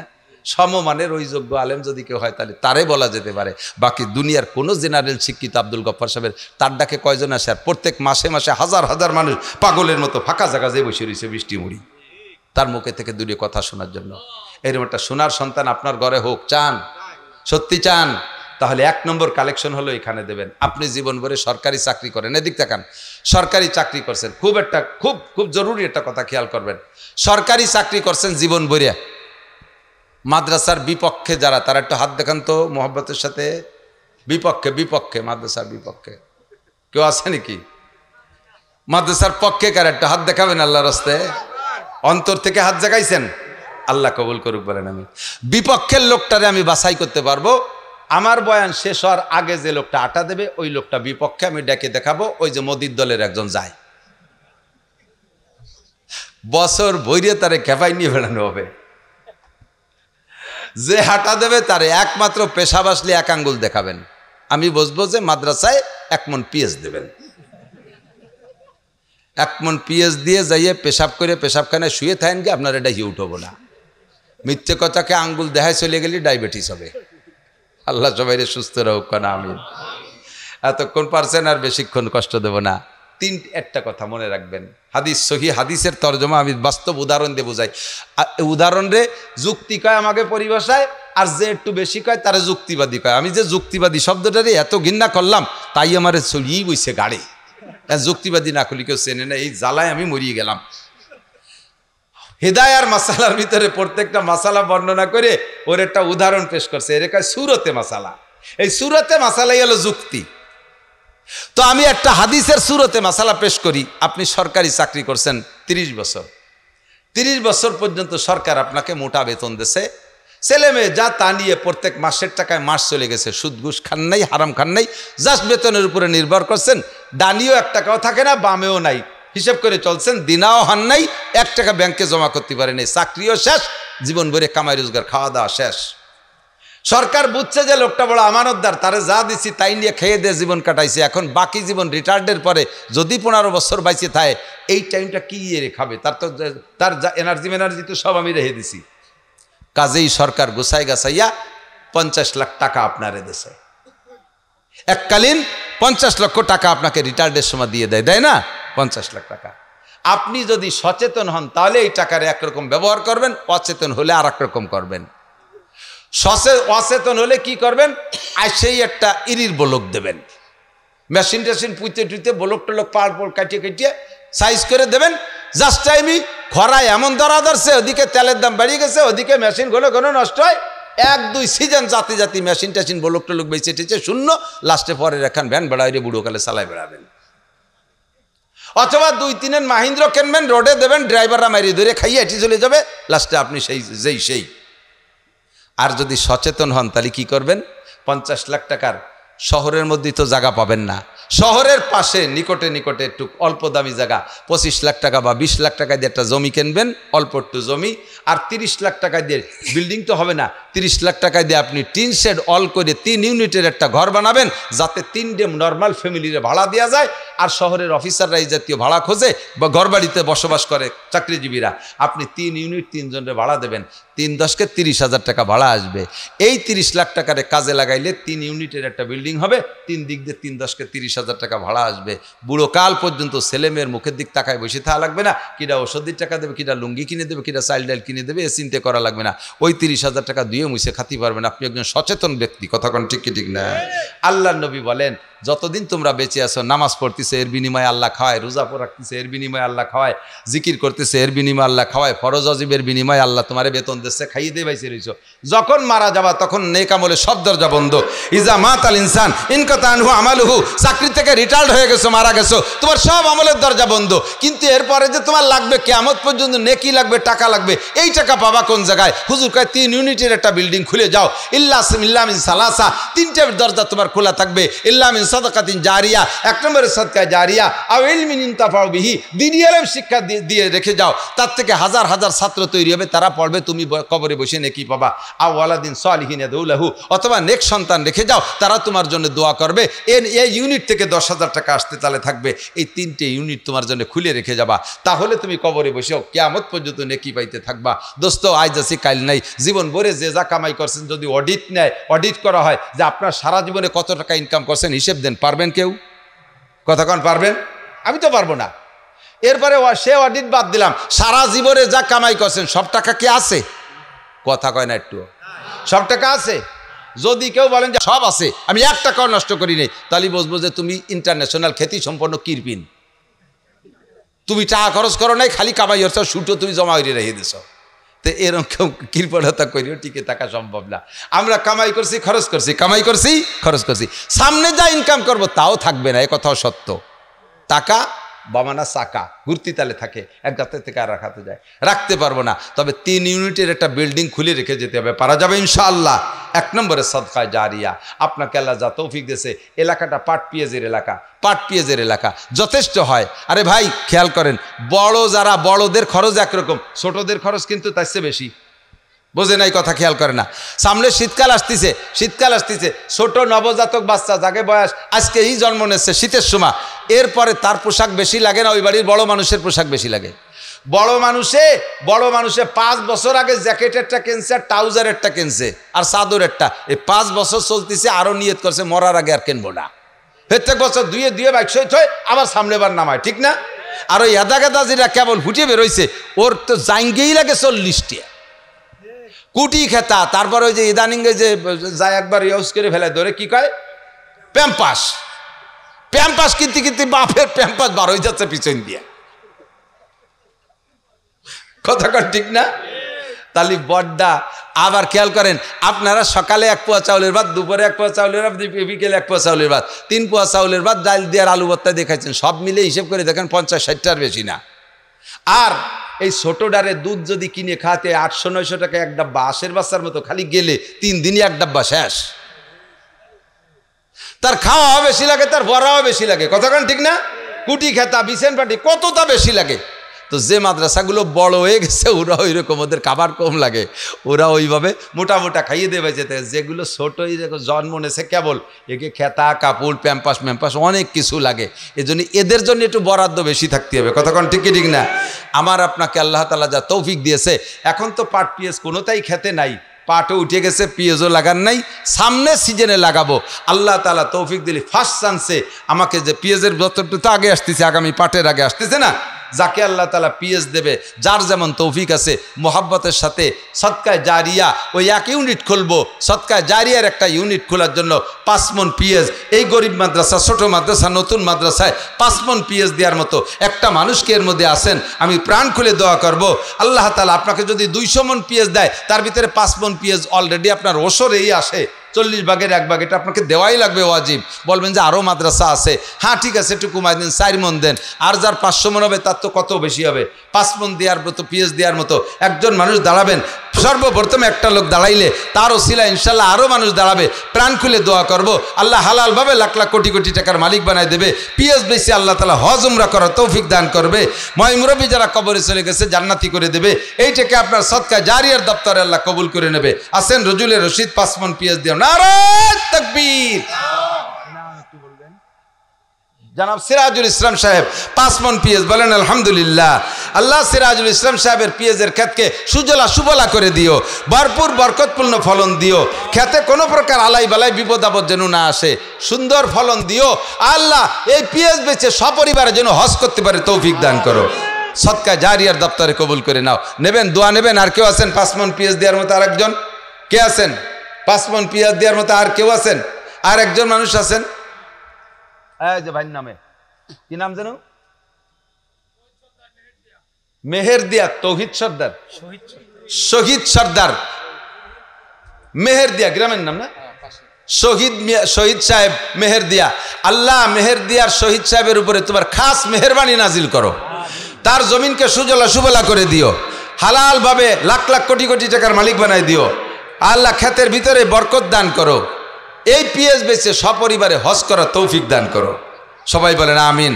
সমমানের ওই যোগ্য আলেম যদি কেউ হয় তাহলে তারে বলা যেতে পারে। বাকি দুনিয়ার কোনো জেনারেল শিক্ষিত আব্দুল গফফার সাহেবের তার ডাকে কয়জন আসে? আর প্রত্যেক মাসে মাসে হাজার হাজার মানুষ পাগলের মতো ফাঁকা জায়গা যেয়ে বসে রয়েছে বৃষ্টি মুড়ি তার মুখে থেকে দূরে কথা শোনার জন্য। এরকম একটা সোনার সন্তান আপনার ঘরে হোক, চান? সত্যি চান? তাহলে 1 নম্বর কালেকশন হলো এখানে দেবেন। আপনি জীবন ভরে সরকারি চাকরি করেন, এদিক তাকান, সরকারি চাকরি করছেন, খুব জরুরি একটা কথা খেয়াল করবেন। সরকারি চাকরি করছেন জীবন ভরে, মাদ্রাসার বিপক্ষে যারা, তারা একটু হাত দেখান তো মোহাব্বতের সাথে। বিপক্ষে মাদ্রাসার বিপক্ষে কেউ আছে নাকি? মাদ্রাসার পক্ষে কার একটা হাত দেখাবেন আল্লাহর রাস্তায়, অন্তর থেকে হাত জাগাইছেন, আল্লাহ কবুল করুক বলেন। আমি বিপক্ষের লোকটারে আমি বাছাই করতে পারবো। আমার বয়ান শেষ হওয়ার আগে যে লোকটা আটা দেবে ওই লোকটা বিপক্ষে, আমি ডেকে দেখাবো। ওই যে মোদির দলের একজন যায়, বছর ভৈরে তারে খেপাই নিয়ে বেড়ানো হবে। যে হাঁটা দেবে তারে একমাত্র পেশাব আসলে 1 আঙ্গুল দেখাবেন, আমি বুঝবো যে মাদ্রাসায় 1 মণ পিএস দেবেন। 1 মণ পিএস দিয়ে যাইয়ে পেশাব করে পেশাবখানায় শুয়ে থাকেন কি আপনার এটা হিউট হবো না। মিথ্যে কথাকে আঙ্গুল দেখায় চলে গেলে ডায়াবেটিস হবে। আল্লাহ সবাই সুস্থ রাখুক না, আমি এতক্ষণ পারছেন আর বেশিক্ষণ কষ্ট দেব না। একটা কথা মনে রাখবেন, হাদিস সহি হাদিসের তর্জমা আমি বাস্তব উদাহরণ দিয়ে বোঝাই। উদাহরণ রে যুক্তি কয় আমাকে পরিভাষায়, আর যে একটু বেশি কয় তারা যুক্তিবাদী কয়। আমি যে যুক্তিবাদী শব্দটারে এত ঘৃণা করলাম তাই আমার চলিয়েই বইছে গাড়ি। যুক্তিবাদী না করলে কেউ চেনে না, এই জ্বালায় আমি মরিয়ে গেলাম। হেদায়ার মাসালার ভিতরে প্রত্যেকটা মাসালা বর্ণনা করে ওর একটা উদাহরণ পেশ করছে, এর কয় সুরতে মাসালা। এই সুরতে মাসালাই হলো যুক্তি। তো আমি একটা হাদিসের সুরতে মাসালা পেশ করি। আপনি সরকারি চাকরি করছেন 30 বছর, 30 বছর পর্যন্ত সরকার আপনাকে মোটা বেতন দিছে, ছেলে মেয়ে যা তা নিয়ে প্রত্যেক মাসের টাকায় মাস চলে গেছে, সুদ ঘুষ খান নাই, হারাম খান নাই, জাস্ট বেতনের উপরে নির্ভর করছেন। ডানিও 1 টাকাও থাকে না, বামেও নাই, হিসেব করে চলছেন, দিনাও হান নাই, 1 টাকা ব্যাংকে জমা করতে পারেনি, চাকরিও শেষ, জীবন ভরে কামাই রোজগার খাওয়া দাওয়া শেষ। সরকার বুঝছে যে লোকটা বড় আমানতদার, তারে যা দিচ্ছি তাই নিয়ে খেয়ে দিয়ে জীবন কাটাইছে। এখন বাকি জীবন রিটায়ার্ডের পরে যদি 15 বছর বাইচে থাকে, এই টাইমটা কি খাবে? তার এনার্জি তো সব আমি রেখে দিছি। কাজেই সরকার গোছাই গাছাইয়া 50 লাখ টাকা আপনারে দেশে, এককালীন 50 লক্ষ টাকা আপনাকে রিটায়ার্ডের সময় দিয়ে দেয়, দেয় না? 50 লাখ টাকা। আপনি যদি সচেতন হন তাহলে এই টাকার একরকম ব্যবহার করবেন, অচেতন হলে আর এক রকম করবেন। অচেতন হলে কি করবেন? আর সেই একটা ইরির বলক দেবেন, মেশিন টেশিন পুঁতে টুইতে বলক টলক পাড় কাটিয়ে সাইজ করে দেবেন। জাস্ট টাইমই খরায় এমন ধরা ধরছে, ওদিকে তেলের দাম বেড়ে গেছে, ওদিকে মেশিন ঘন নষ্ট হয়, 1-2 সিজন জাতি মেশিন টেশিন বলক টলক বেঁচে টেছে শূন্য, লাস্টে পরে রেখান ভ্যান বেড়াইরে বুড়োকালে চালায় বেড়াবেন। অথবা 2-3 মাহিন্দ্র কিনবেন, রোডে দেবেন, ড্রাইভাররা মারিয়ে ধরে খাইয়ে এটি চলে যাবে, লাস্টে আপনি সেই। আর যদি সচেতন হন তাহলে কি করবেন? 50 লাখ টাকার শহরের মধ্যেই তো জায়গা পাবেন না, শহরের পাশে নিকটে একটু অল্প দামি জায়গা 25 লাখ টাকা বা 20 লাখ টাকা দিয়ে একটা জমি কিনবেন, অল্প একটু জমি, আর 30 লাখ টাকা দিয়ে বিল্ডিং তো হবে না, 30 লাখ টাকা দিয়ে আপনি টিন শেড অল করে 3 ইউনিটের একটা ঘর বানাবেন, যাতে 3 নর্মাল ফ্যামিলিরে ভাড়া দেওয়া যায়। আর শহরের অফিসাররা এই জাতীয় ভাড়া খোঁজে বা ঘর বাড়িতে বসবাস করে চাকরিজীবীরা, আপনি 3 ইউনিট 3 জনের ভাড়া দেবেন, 3×10 = 30,000 টাকা ভাড়া আসবে। এই 30 লাখ টাকারে কাজে লাগাইলে 3 ইউনিটের একটা বিল্ডিং হবে, 3 দিক দিয়ে 3×10 = 30,000 টাকা ভাড়া আসবে। বুড়ো কাল পর্যন্ত ছেলে মেয়ের মুখের দিক তাকায় বসে থাকা লাগবে না, কিনা ওষুধের টাকা দেবে, কিনা লুঙ্গি কিনে দেবে, কিনা চাইল্ড ডাইল কিনে দেবে, এ চিন্তা করা লাগবে না। ওই 30,000 টাকা দিয়ে মুছে খাতি পারবেন, আপনি একজন সচেতন ব্যক্তি। কথা কোন ঠিক কি ঠিক না? আল্লাহর নবী বলেন, যতদিন তোমরা বেঁচে আছো নামাজ পড়তেছে এর বিনিময়ে আল্লাহ খাওয়ায়, রোজা রাখতেছে এর বিনিময়ে আল্লাহ খাওয়ায়, জিকির করতেছে এর বিনিময়ে আল্লাহ খাওয়ায়, ফরজ ওয়াজিবের বিনিময়ে আল্লাহ তোমারে বেতন দিচ্ছে, খাইয়ে দিয়ে বাইসে রইছো। যখন মারা যাবা তখন নেক আমলে সব দরজা বন্ধ। ইজা মাতাল ইনসান ইনকাতা আনহু আমালুহু, চাকরি থেকে রিটায়ার্ড হয়ে গেছো, মারা গেছো, তোমার সব আমলের দরজা বন্ধ। কিন্তু এরপরে যে তোমার লাগবে কিয়ামত পর্যন্ত নেকি লাগবে, টাকা লাগবে, এই টাকা পাবা কোন জায়গায়? হুজুর কয় 3 ইউনিটের একটা বিল্ডিং খুলে যাও, ইল্লা মিন সালাসা, 3টে দরজা তোমার খোলা থাকবে। ইল্লা মিন সাদাকাতিন জারিয়া, 1 নম্বরের সাদকা জারিয়া, আও ইলমিন ইনতাফাউ বিহি, দ্বিতীয় ইলম শিক্ষা দিয়ে রেখে যাও, তার থেকে হাজার হাজার ছাত্র তৈরি হবে, তারা পড়বে, তুমি কবরে বসে নেকি পাবা। আও ওয়ালাদিন সালিহিন ইয়াদউলাহু, অথবা নেক সন্তান রেখে যাও, তারা তোমার জন্য দোয়া করবে। এই ইউনিট থেকে 10,000 টাকা আসতে তাহলে থাকবে। এই 3টে ইউনিট তোমার জন্য খুলে রেখে যাবা, তাহলে তুমি কবরে বসেও কিয়ামত পর্যন্ত নেকি পাইতে থাকবা। দোস্ত, আজ আছি কাল নাই, জীবন ভরে যে যা কামাই করছেন যদি অডিট করা হয় যে আপনার সারা জীবনে কত টাকা ইনকাম করছেন, হিসেব দেন, পারবেন কেউ? কতক্ষণ পারবেন? আমি তো পারবো না। এরপরে সে অডিট বাদ দিলাম, সারা জীবনে যা কামাই করছেন সব টাকা কি আছে? কথা কয় না একটু, সব টাকা আছে? যদি কেউ বলেন যে সব আছে, আমি 1 টাকাও নষ্ট করি নাই, তাহলে বুঝবো যে তুমি ইন্টারন্যাশনাল খ্যাতি সম্পন্ন কিরপিন। তুমি টাকা খরচ করো নাই, খালি কামাই হচ্ছে, সুটো তুমি জমা করে রেখে দিছ। তো এরকম কৃপণতা করিও টিকে থাকা সম্ভব না। আমরা কামাই করছি, খরচ করছি, কামাই করছি, খরচ করছি, সামনে যা ইনকাম করব তাও থাকবে না, এ কথাও সত্য। টাকা বামানা চাকা ঘুরতি তালে থাকে, এক হাতে থেকে আর এক হাতে যায়, রাখতে পারবো না। তবে 3 ইউনিটের একটা বিল্ডিং খুলে রেখে যেতে হবে, পারা যাবে ইনশাআল্লাহ। 1 নম্বরে সদকায়ে জারিয়া, আপনাকে আল্লাহ যা তৌফিক দিয়েছে, এলাকাটা পাট পেঁয়াজের এলাকা যথেষ্ট হয়। আরে ভাই খেয়াল করেন, যারা বড়দের খরচ একরকম, ছোটদের খরচ কিন্তু তার চেয়ে বেশি। বোঝে নাই কথা, খেয়াল করে না। সামনে শীতকাল আসতেছে, ছোট নবজাতক বাচ্চা যাকে বয়স আজকেই জন্ম নিচ্ছে, শীতের সময়, এরপরে তার পোশাক বেশি লাগে না ওই বাড়ির বড় মানুষের পোশাক বেশি লাগে? বড় মানুষে 5 বছর আগে জ্যাকেটেরটা কিনছে, আর ট্রাউজারেরটা কিনছে, আর চাদরেরটা, এই 5 বছর চলতেছে, আরো নিয়ত করছে মরার আগে আর কিনবো না। প্রত্যেক বছর দুয়ে বাইক সই থয়, আবার সামনেবার নামায়, ঠিক না? আর ওই এদা গেদা যেটা কেবল ফুটিয়ে বেরোইছে, ওর তো জাইঙ্গেই লাগে 40 টাকা কুটি খেতা। তারপরে ওই যে ইদানিং যে যায় একবার ইউজ করে ফেলে, ধরে কি কয় প্যাম্পাস কিনতে বাপের প্যাম্পাস বার হয়ে যাচ্ছে পিছন দিয়ে। কথা ঠিক না? তালি বড্ডা। আবার খেয়াল করেন, আপনারা সকালে 1 পোয়া চাউলের ভাত, দুপুরে 1 পোয়া চাউলের ভাত, বিকেলে 1 পোয়া চাউলের ভাত, 3 পোয়া চাউলের ভাত, ডাল দিয়ে আর আলু ভর্তা দেখাচ্ছেন, সব মিলে হিসেব করে দেখেন 50-60টার বেশি না। আর এই ছোট ডারে দুধ যদি কিনে খাতে 800-900 টাকা এক ডাব্বা, আশের বাচ্চার মতো, খালি গেলে 3 দিনই 1 ডাব্বা শেষ। তার খাওয়াও বেশি লাগে, তার ভরাও বেশি লাগে, কতক্ষণ ঠিক না? কুটি খেতা, বিছেন পাটি, কতটা বেশি লাগে। তো যে মাদ্রাসাগুলো বড় হয়ে গেছে ওরা ওই রকম, ওদের খাবার কম লাগে, ওরা ওইভাবে মোটা খাইয়ে দেবে যেতে। যেগুলো ছোটই জন্ম নেছে কেবল, একে খেতা, কাপড়, প্যাম্পাস অনেক কিছু লাগে, এজন্য এদের জন্য একটু বরাদ্দ বেশি থাকতে হবে, কতক্ষণ ঠিক না? আমার আপনাকে আল্লাহ তাআলা যা তৌফিক দিয়েছে, এখন তো পাট পেঁয়াজ কোনোটাই খেতে নাই, পাটও উঠে গেছে, পেঁয়াজও লাগান নাই, সামনে সিজনে লাগাবো। আল্লাহ তাআলা তৌফিক দিলে ফার্স্ট চান্সে আমাকে যে পেঁয়াজের বছরটা তো আগে আসতেছে, আগামী পাটের আগে আসতেছে না, যাকে আল্লাহ তাআলা পেঁয়াজ দেবে, যার যেমন তৌফিক আছে, মোহাব্বতের সাথে সদকায়ে জারিয়া ওই 1 ইউনিট খুলবো। সদকায়ে জারিয়ার একটা ইউনিট খোলার জন্য 5 মণ পেঁয়াজ, এই গরিব মাদ্রাসা, ছোট মাদ্রাসা, নতুন মাদ্রাসায় 5 মণ পেঁয়াজ দেওয়ার মতো একটা মানুষকে এর মধ্যে আসেন, আমি প্রাণ খুলে দোয়া করব, আল্লাহ তাআলা আপনাকে যদি 200 মণ পেঁয়াজ দেয়, তার ভিতরে 5 মণ পেঁয়াজ অলরেডি আপনার ওসরেই আসে, 40 ভাগের 1 ভাগ, এটা আপনাকে দেওয়াই লাগবে ওয়াজিব। বলবেন যে আরও মাদ্রাসা আছে, হ্যাঁ ঠিক আছে, একটু কমাই দিন, 4 মণ দেন। আর যার 500 মণ হবে তার তো কত বেশি হবে, 5 মণ দেওয়ার মতো পেঁয়াজ দেওয়ার মতো একজন মানুষ দাঁড়াবেন। সর্বপ্রথমে একটা লোক দাঁড়াইলে তার ওসিলা ইনশাল্লাহ আরও মানুষ দাঁড়াবে। প্রাণ খুলে দোয়া করব, আল্লাহ হালালভাবে লাখ লাখ কোটি কোটি টাকার মালিক বানায় দেবে। পেঁয়াজ বেশি আল্লাহ তাআলা হজ উমরা করার তৌফিক দান করবে। মুরব্বি যারা কবরে চলে গেছে জান্নাতি করে দেবে। এইটাকে আপনার সদকা জারিয়ার দপ্তরে আল্লাহ কবুল করে নেবে। আসেন রজুলের রশিদ 5 মণ পেঁয়াজ দিও। নারায়ে তাকবীর। জনাব সিরাজুল ইসলাম সাহেব 5 মণ পেঁয়াজ, বলেন আলহামদুলিল্লাহ। আল্লাহ সিরাজুল ইসলাম সাহেবের পেঁয়াজের ক্ষেতকে সুজলা করে দিও, ভরপুর বরকতপূর্ণ ফলন দিও, ক্ষেতে কোনো প্রকার আলাই বালাই বিপদ আপদ যেন না আসে, সুন্দর ফলন দিও। আল্লাহ এই পেঁয়াজ বেচে সপরিবারের জন্য হজ করতে পারে তৌফিক দান করো। সদকা জারিয়ার দপ্তরে কবুল করে নাও। নেবেন, দোয়া নেবেন। আর কেউ আছেন 5 মণ পেঁয়াজ দেওয়ার মতো? আরেকজন কে আছেন 5 মণ পেঁয়াজ দেওয়ার মতো? আর কেউ আছেন? আর একজন মানুষ আছেন? এই যে ভাইয়ের নামে কি নাম জানো? মেহেরদিয়া তৌহিদ সর্দার, শহীদ সর্দার মেহেরদিয়া গ্রামের নাম না? শহীদ সাহেব মেহেরদিয়া। আল্লাহ মেহেরদিয়ার শহীদ সাহেবের উপরে তোমার খাস মেহেরবানি নাজিল করো, তার জমিনকে সুজলা সুবলা করে দিও, হালাল ভাবে লাখ লাখ কোটি কোটি টাকার মালিক বানাই দিও। আল্লাহ ক্ষেতের ভিতরে বরকত দান করো, এই পিএস বেচে সপরিবারে হজ করার তৌফিক দান করো। সবাই বলেন আমিন।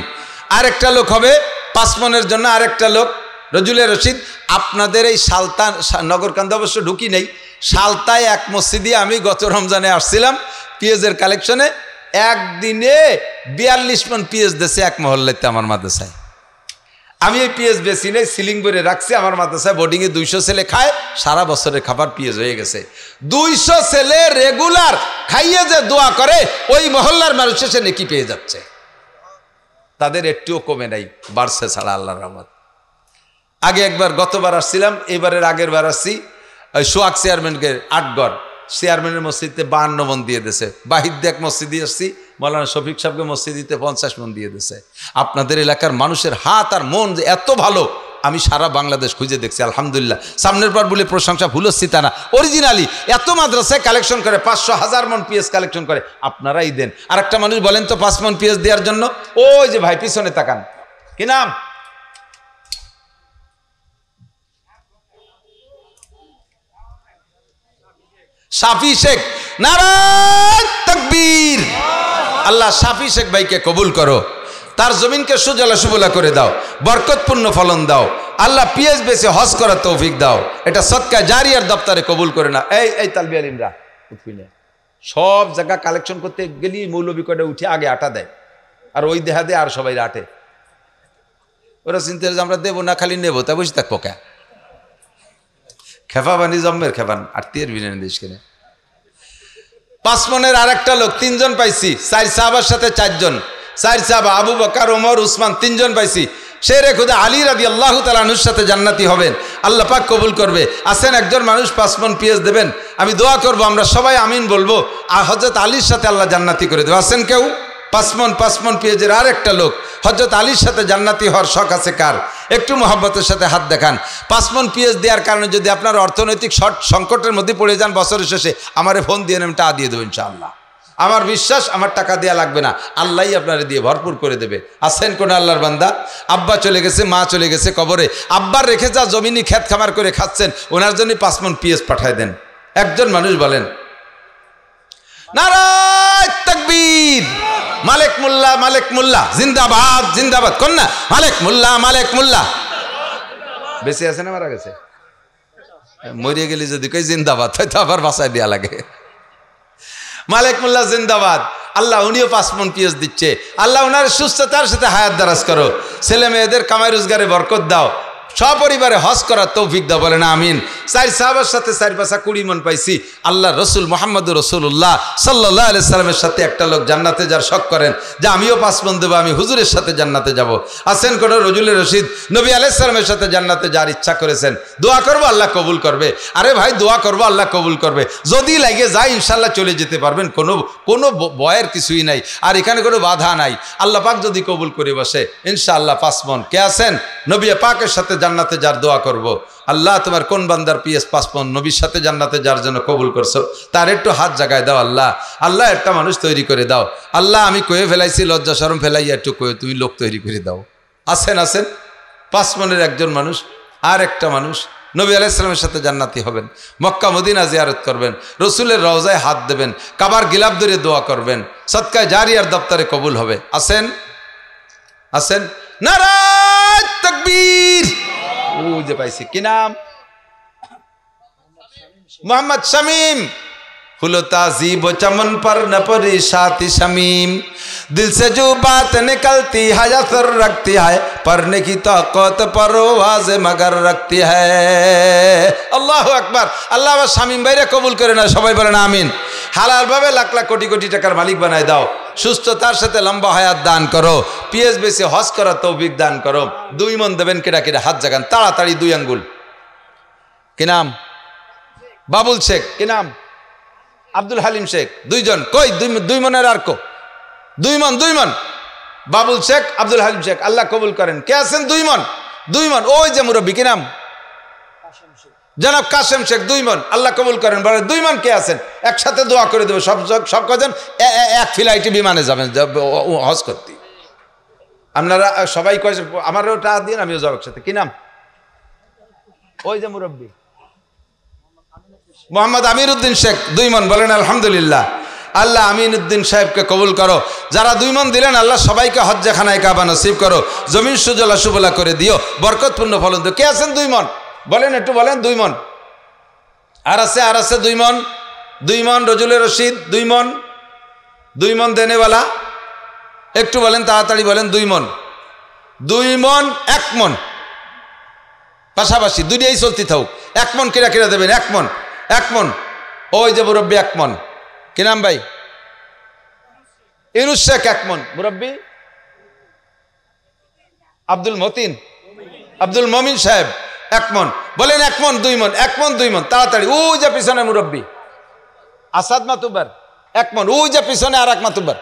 আরেকটা লোক হবে 5 মনের জন্য, আরেকটা লোক রজুলে রশিদ। আপনাদের এই সালতান নগরকান্দা অবশ্য ঢুকি নেই, সালতায় এক মসজিদে আমি গত রমজানে আসছিলাম পিএসের কালেকশনে, একদিনে 42 মন পিএস দিয়েছে এক মহল্লাতে আমার মাদ্রাসায়। আমি এই পিএস বেশি নেই, সিলিং করে রাখছি আমার মাদ্রাসায়। বোর্ডিংয়ে 200 ছেলে খায়, সারা বছরের খাবার পিএস হয়ে গেছে। 200 ছেলে রেগুলার খাইয়ে যে দোয়া করে ওই মহল্লার মানুষ এসে নেকি পেয়ে যাচ্ছে, তাদের একটুও কমে নাই, বাড়ছে ছাড়া আল্লাহর রহমত। আগে একবার গতবার আসছিলাম, এবারের আগের বার আসছি ওই সোয়াক চেয়ারম্যানকে 8 ঘর চেয়ারম্যানের মসজিদে 52 মন দিয়ে দিয়েছে। বাহির এক মসজিদে আসছি, মৌলানা শফিক সাহেবকে মসজিদে 50 মন দিয়ে দিয়েছে। আপনাদের এলাকার মানুষের হাত আর মন যে এত ভালো আমি সারা বাংলাদেশ খুঁজে দেখছি, আলহামদুলিল্লাহ। সামনের বার বলে প্রশংসা ভুলচ্ছি তা না, অরিজিনালি এত মাদ্রাসায় কালেকশন করে 500,000 মন পিএস কালেকশন করে, আপনারাই দেন। আর একটা মানুষ বলেন তো 5 মন পিএস দেওয়ার জন্য, ওই যে ভাই পিছনে তাকান, কি নাম? শাফি শেখ। নারায়ণ তাকবীর। আল্লাহ শাফি শেখ ভাইকে কবুল করো, তার জমিনকে সুজলা সুবলা করে দাও, বরকতপূর্ণ ফলন দাও। আল্লাহ পিএস বেসে হজ করার তৌফিক দাও, এটা সদকা জারিয়ার দপ্তরে কবুল করে না। এই তালবি আলিমরা উঠবিনে সব জায়গা কালেকশন করতে গেলি মৌলবী কটা উঠে আগে আটা দেয়, আর ওই দেহা দেয় আর সবাই আটে। ওরা চিন্তা আমরা দেবো না, খালি নেবো, তা বসে থাকবো কে? খেফা বানি জম্মের খেফান আত্মীয়ের বিনে দেশ কেনে। 5 মনের আর একটা লোক 3 জন পাইছি, 4 সাহাবার সাথে 4 জন, 4 সাহাবা আবু বকর ওমর উসমান 3 জন পাইছি। শেরে খুদা আলী রাদিয়াল্লাহু তাআলা আনহুর সাথে জান্নাতি হবেন, আল্লাহ পাক কবুল করবে। আছেন একজন মানুষ 5 মন পিএস দেবেন, আমি দোয়া করব, আমরা সবাই আমিন বলবো, আর হযরত আলীর সাথে আল্লাহ জান্নাতি করে দেবে। আছেন কেউ 5 মন পিএজের আর একটা লোক? হযরত আলীর সাথে জান্নাতি হওয়ার শখ আছে কার? একটু মহব্বতের সাথে হাত দেখান। 5 মন পিএস দেওয়ার কারণে যদি আপনার অর্থনৈতিক সংকটের মধ্যে পড়ে যান বছরের শেষে, আমারে ফোন দিয়ে আমি টাকা দিয়ে দেবো ইনশাআল্লাহ। আমার বিশ্বাস আমার টাকা দেওয়া লাগবে না, আল্লাহই আপনারা দিয়ে ভরপুর করে দেবে। আছেন কোন আল্লাহর বান্দা? আব্বা চলে গেছে, মা চলে গেছে কবরে, আব্বার রেখে যা জমিনি খেত খামার করে খাচ্ছেন, ওনার জন্য 5 মন পিএস পাঠায় দেন। একজন মানুষ বলেন নারায়ণ তাকবীর। মালিক মোল্লা জিন্দাবাদ জিন্দাবাদ, কোন না? মালিক মোল্লা বেঁচে আছে না মারা গেছে? মরিয়ে গেলি যদি কই জিন্দাবাদ, হয়তো আবার বাসায় দেওয়া লাগে। মালিক মোল্লা জিন্দাবাদ। আল্লাহ উনিও 5 মন পিএস দিচ্ছে, আল্লাহ ওনার সুস্থতার সাথে হায়াত দারাজ করো, ছেলে মেয়েদের কামাই রোজগারে বরকত দাও, সপরিবারে হজ করার তৌফিক দাও, বলেন আমিন। 4 সাহাবার সাথে 4 পাশা 20 মন পাইছি। আল্লাহ রসুল মুহাম্মদুর রাসূলুল্লাহ সাল্লাল্লাহু আলাইহি সাল্লামের সাথে একটা লোক জান্নাতে যার শখ করেন যে আমিও 5 মন দেবো, আমি হুজুরের সাথে জান্নাতে যাব। আছেন কোন রজুলে রশিদ? নবী আলাইহিস সালামের সাথে জান্নাতে যার ইচ্ছা করেছেন, দোয়া করবো আল্লাহ কবুল করবে। আরে ভাই দোয়া করবো আল্লাহ কবুল করবে, যদি লাগে যায় ইনশাল্লাহ চলে যেতে পারবেন, কোনো ভয়ের কিছুই নাই, আর এখানে কোনো বাধা নাই। আল্লাহ পাক যদি কবুল করে বসে ইনশাআল্লাহ 5 মন। কে আছেন নবী পাকের সাথে জান্নাতে যার দোয়া করব? আল্লাহ তোমার কোন বান্দার পিএস 5 মন নবীর সাথে জান্নাতে যার জন্য কবুল করছো, তার একটু হাত জাগায় দাও। আল্লাহ একটা মানুষ তৈরি করে দাও। আল্লাহ আমি কয়ে ফেলাইছি, লজ্জা শরম ফেলাইয়া একটু কয়ে তুমি লোক তৈরি করে দাও। আছেন 5 মনের একজন মানুষ, আর একটা মানুষ নবী আলাইহিস সালামের সাথে জান্নাতি হবেন, মক্কা মদিনা জিয়ারত করবেন, রসুলের রওজায় হাত দেবেন, কাবার গিলাফ ধরে দোয়া করবেন, সদকায়ে জারিয়ার দপ্তরে কবুল হবে। আছেন নারায়ণ তাকবীর। ও যে পাইছি, কি নাম? मोहम्मद शमीम। फुलो ताजीब चमन पर न परी शाति शमीम, दिल से जो बात निकलती है असर रखती है, पढ़ने की ताकत परवाज़ मगर रखती है। अल्लाह अकबर। अल्लाह শামীম ভাইরে কবুল করে না, সবাই বলেন আমিন। হালাল ভাবে লাখ লাখ কোটি কোটি টাকার মালিক বানায় দাও, সুস্থতার সাথে লম্বা হায়াত দান করো, পিএস বেসে হজ করার তৌফিক দান করো। 2 মন দেবেন, কেডা কেডা হাত জাগান তাড়াতাড়ি, 2 আঙ্গুল। কি নাম? বাবুল শেখ। কি নাম? আব্দুল হালিম শেখ। 2 জন। কই 2 মনের আর কো? 2 মন বাবুল শেখ, আব্দুল হালিম শেখ, আল্লাহ কবুল করেন। কে আছেন? 2 মন, 2 মন। ওই যে মুরব্বী, কি নাম? জনাব কাশেম শেখ, 2 মন, আল্লাহ কবুল করেন। বলেন 2 মন কে আছেন? একসাথে দোয়া করে দেবো। সব কজন এক ফ্লাইটে বিমানে যাবেন হজ করতে। আপনারা সবাই কয়েছে আমারও টাকা দিন, আমিও যাবো একসাথে। কি নাম? ওই যে মুরব্বী মোহাম্মদ আমির উদ্দিন শেখ, 2 মন। বলেন আলহামদুলিল্লাহ। আল্লাহ আমিন উদ্দিন সাহেবকে কবুল করো। যারা 2 মন দিলেন, আল্লাহ সবাইকে হজ্জেখানায় কাবা নসিব করো। জমিন সুজলা সুবলা করে দিও, বরকতপূর্ণ ফলন দিও। কে আছেন 2 মন? বলেন, একটু বলেন। 2 মন। আর আছে 2 মন। 2 মন রজুলের রশিদ, 2 মন। 2 মন দেনেওয়ালা, একটু বলেন, তাড়াতাড়ি বলেন। 2 মন, 2 মন, 1 মন, পাশাপাশি দুইটাই চলতে থাকুক। 1 মন কিরা কিরা দেবেন? 1 মন, 1 মন। ওই যে মুরব্বী 1 মন। কি নাম ভাই? ইউনুস শেখ 1 মন। মুরব্বী আব্দুল মতিন, আব্দুল মমিন সাহেব 1 মন। বলেন 1 মন, 2 মন, 1 মন, 2 মন, তাড়াতাড়ি। ওই যে পিছনে মুরব্বী আসাদ মাতুব্বার 1 মন। ওই যে পিছনে আর 1 মাতুব্বার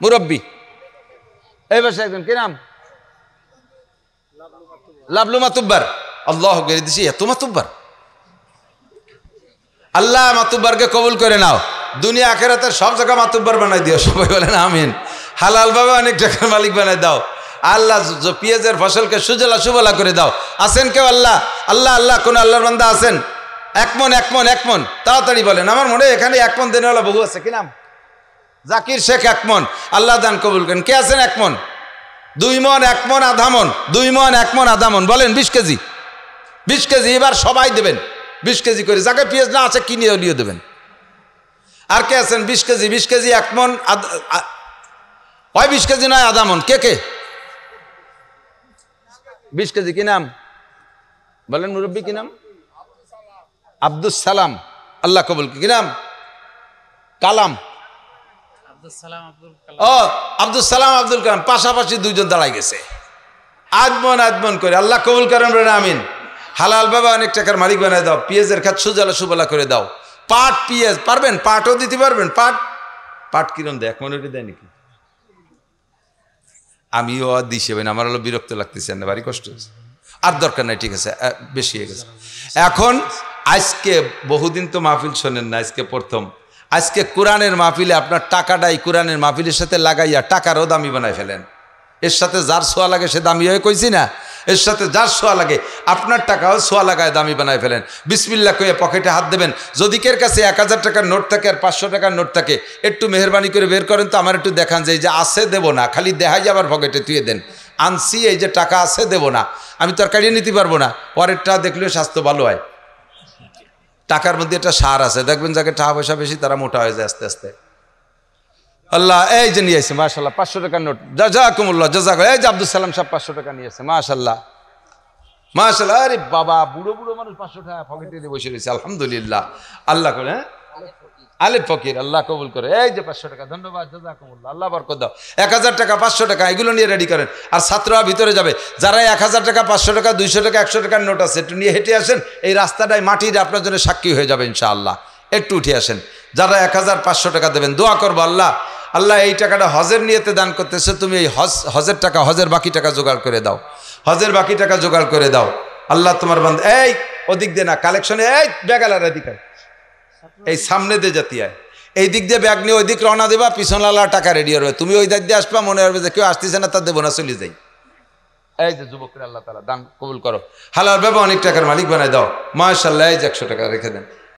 মুরব্বী। এই বসে একজন, কি নাম? লাবলু মাতুব্বার। আল্লাহ দিছি, এত মাতুব্বার। আল্লাহ মাতুব্বারকে কবুল করে নাও। দুনিয়া আখেরাতের সব জায়গা মাতুব্বার বানাই দিও। সবাই বলেন আমিন। হালাল ভাবে অনেক টাকার মালিক বানাই দাও। আল্লাহ পেঁয়াজের ফসলকে সুজলা সুবলা করে দাও। আছেন কেউ? আল্লাহ আল্লাহ আল্লাহ, কোন আল্লাহর বান্দা আছেন? 1 মন, 1 মন, 1 মন, তাড়াতাড়ি বলেন। আমার মনে এখানে 1 মন দেনেওয়ালা বহু আছে। কি নাম? জাকির শেখ 1 মন। আল্লাহ দান কবুল করেন। কে আছেন? 1 মন, 2 মন, 1 মন, আধা মন, 2 মন, 1 মন, আধা মন। বলেন 20 কেজি, 20 কেজি। এবার সবাই দেবেন 20 কেজি করে। যাকে পেঁয়াজ না আছে কিনে নিয়ে দেবেন। আর কে আছেন? 20 কেজি, 20 কেজি, 1 মন, 20 কেজি নয়, আধা মন। কে কে? 20 কেজি। কি নাম? বলেন মুরব্বী, কি নাম? আব্দুল সালাম, আল্লাহ কবুল। কি নাম? কালাম। ও আব্দুল সালাম, আব্দুল কালাম, পাশাপাশি 2 জন দাঁড়াই গেছে। আদমন করে। আল্লাহ কবুল করেন। বলেন আমিন। হালাল বাবা অনেক টাকার মালিক বানায় দাও। পেঁয়াজের খাত সুজলা সুবলা করে দাও। পাট পেঁয়াজ পারবেন? পাটও দিতে পারবেন? পাট কিরম দেয়? 1 মনের দেয় নাকি? আমিও দিছি, আমার হলো বিরক্ত লাগতেছে, ভারী কষ্ট হচ্ছে। আর দরকার নাই, ঠিক আছে, বেশি হয়ে গেছে। এখন আজকে বহুদিন তো মাহফিল শোনেন না, আজকে প্রথম। আজকে কোরআনের মাহফিলে আপনার টাকাটাই কোরআনের মাহফিলের সাথে লাগাইয়া টাকারও দামি বানায় ফেলেন। এর সাথে যার ছোঁয়া লাগে সে দামি হয়ে, কইছি না? এর সাথে যার ছোঁয়া লাগে আপনার টাকাও ছোঁয়া লাগায় দামি বানায় ফেলেন। বিসমিল্লাহ কয়ে পকেটে হাত দেবেন। যদি কের কাছে 1000 টাকার নোট থাকে আর 500 টাকার নোট থাকে, একটু মেহরবানি করে বের করেন তো, আমার একটু দেখান যে এই যে আছে দেব না, খালি দেখাই যাবার পকেটে তুই দেন। আনছি, এই যে টাকা আছে দেব না, আমি তো আর কাড়িয়ে নিতে পারবো না। পরেরটা দেখলে স্বাস্থ্য ভালো হয়। টাকার মধ্যে একটা সার আছে, দেখবেন যাকে টাকা পয়সা বেশি তারা মোটা হয়ে যায় আস্তে আস্তে। আল্লাহ এই যে নিয়ে আসছে মাশাআল্লাহ 500 টাকার নোট। জাযাকুমুল্লাহ, জাযাক। এই যে আব্দুল সালাম সাহেব 500 টাকা নিয়ে আসছে, মাশাআল্লাহ মাশাআল্লাহ। আরে বাবা, বুড়ো বুড়ো মানুষ 500 টাকা পকেটে দিয়ে বসে রয়েছে, আলহামদুলিল্লাহ। আল্লাহ করে, হ্যাঁ আলেপ ফকির, আল্লাহ কবুল করে। এই যে 500 টাকা, ধন্যবাদ, জাযাকুমুল্লাহ, আল্লাহ বরকত দাও। 1000 টাকা, 500 টাকা এগুলো নিয়ে রেডি করেন। আর ছাত্ররা ভিতরে যাবে, যারা 1000 টাকা, 500 টাকা, 200 টাকা, 100 টাকার নোট আছে, একটু নিয়ে হেঁটে আসেন। এই রাস্তাটায় মাটির আপনার জন্য সাক্ষী হয়ে যাবে ইনশাআল্লাহ। একটু উঠে আসেন। যারা 1000, 500 টাকা দেবেন, দোয়া করবো আল্লাহ আল্লাহ এই টাকাটা হজের নিয়তে দান করতেছে, তুমি এই হজের টাকা, হজের বাকি টাকা জোগাড় করে দাও, হজের বাকি টাকা জোগাড় করে দাও। আল্লাহ তোমার বান্দা, এই ওদিক দিয়ে না, কালেকশনে, এই ব্যাগালার এদিকে, এই সামনে দিয়ে জাতি আয়, এই দিক দিয়ে ব্যাগ নিয়ে ওই দিক রওনা দেবা, পিছনওয়ালা টাকা রেডি হবে, তুমি ওই দিক দিয়ে আসবা, মনে হবে যে কেউ আসতেছে না, তার দেবো না, চলে যাই। এই যে যুবকরা আল্লাহ তাআলা দান কবুল করো, হালাল ভাবে অনেক টাকার মালিক বানায় দাও, মাশাআল্লাহ। এই যে 100 টাকা রেখে দেন।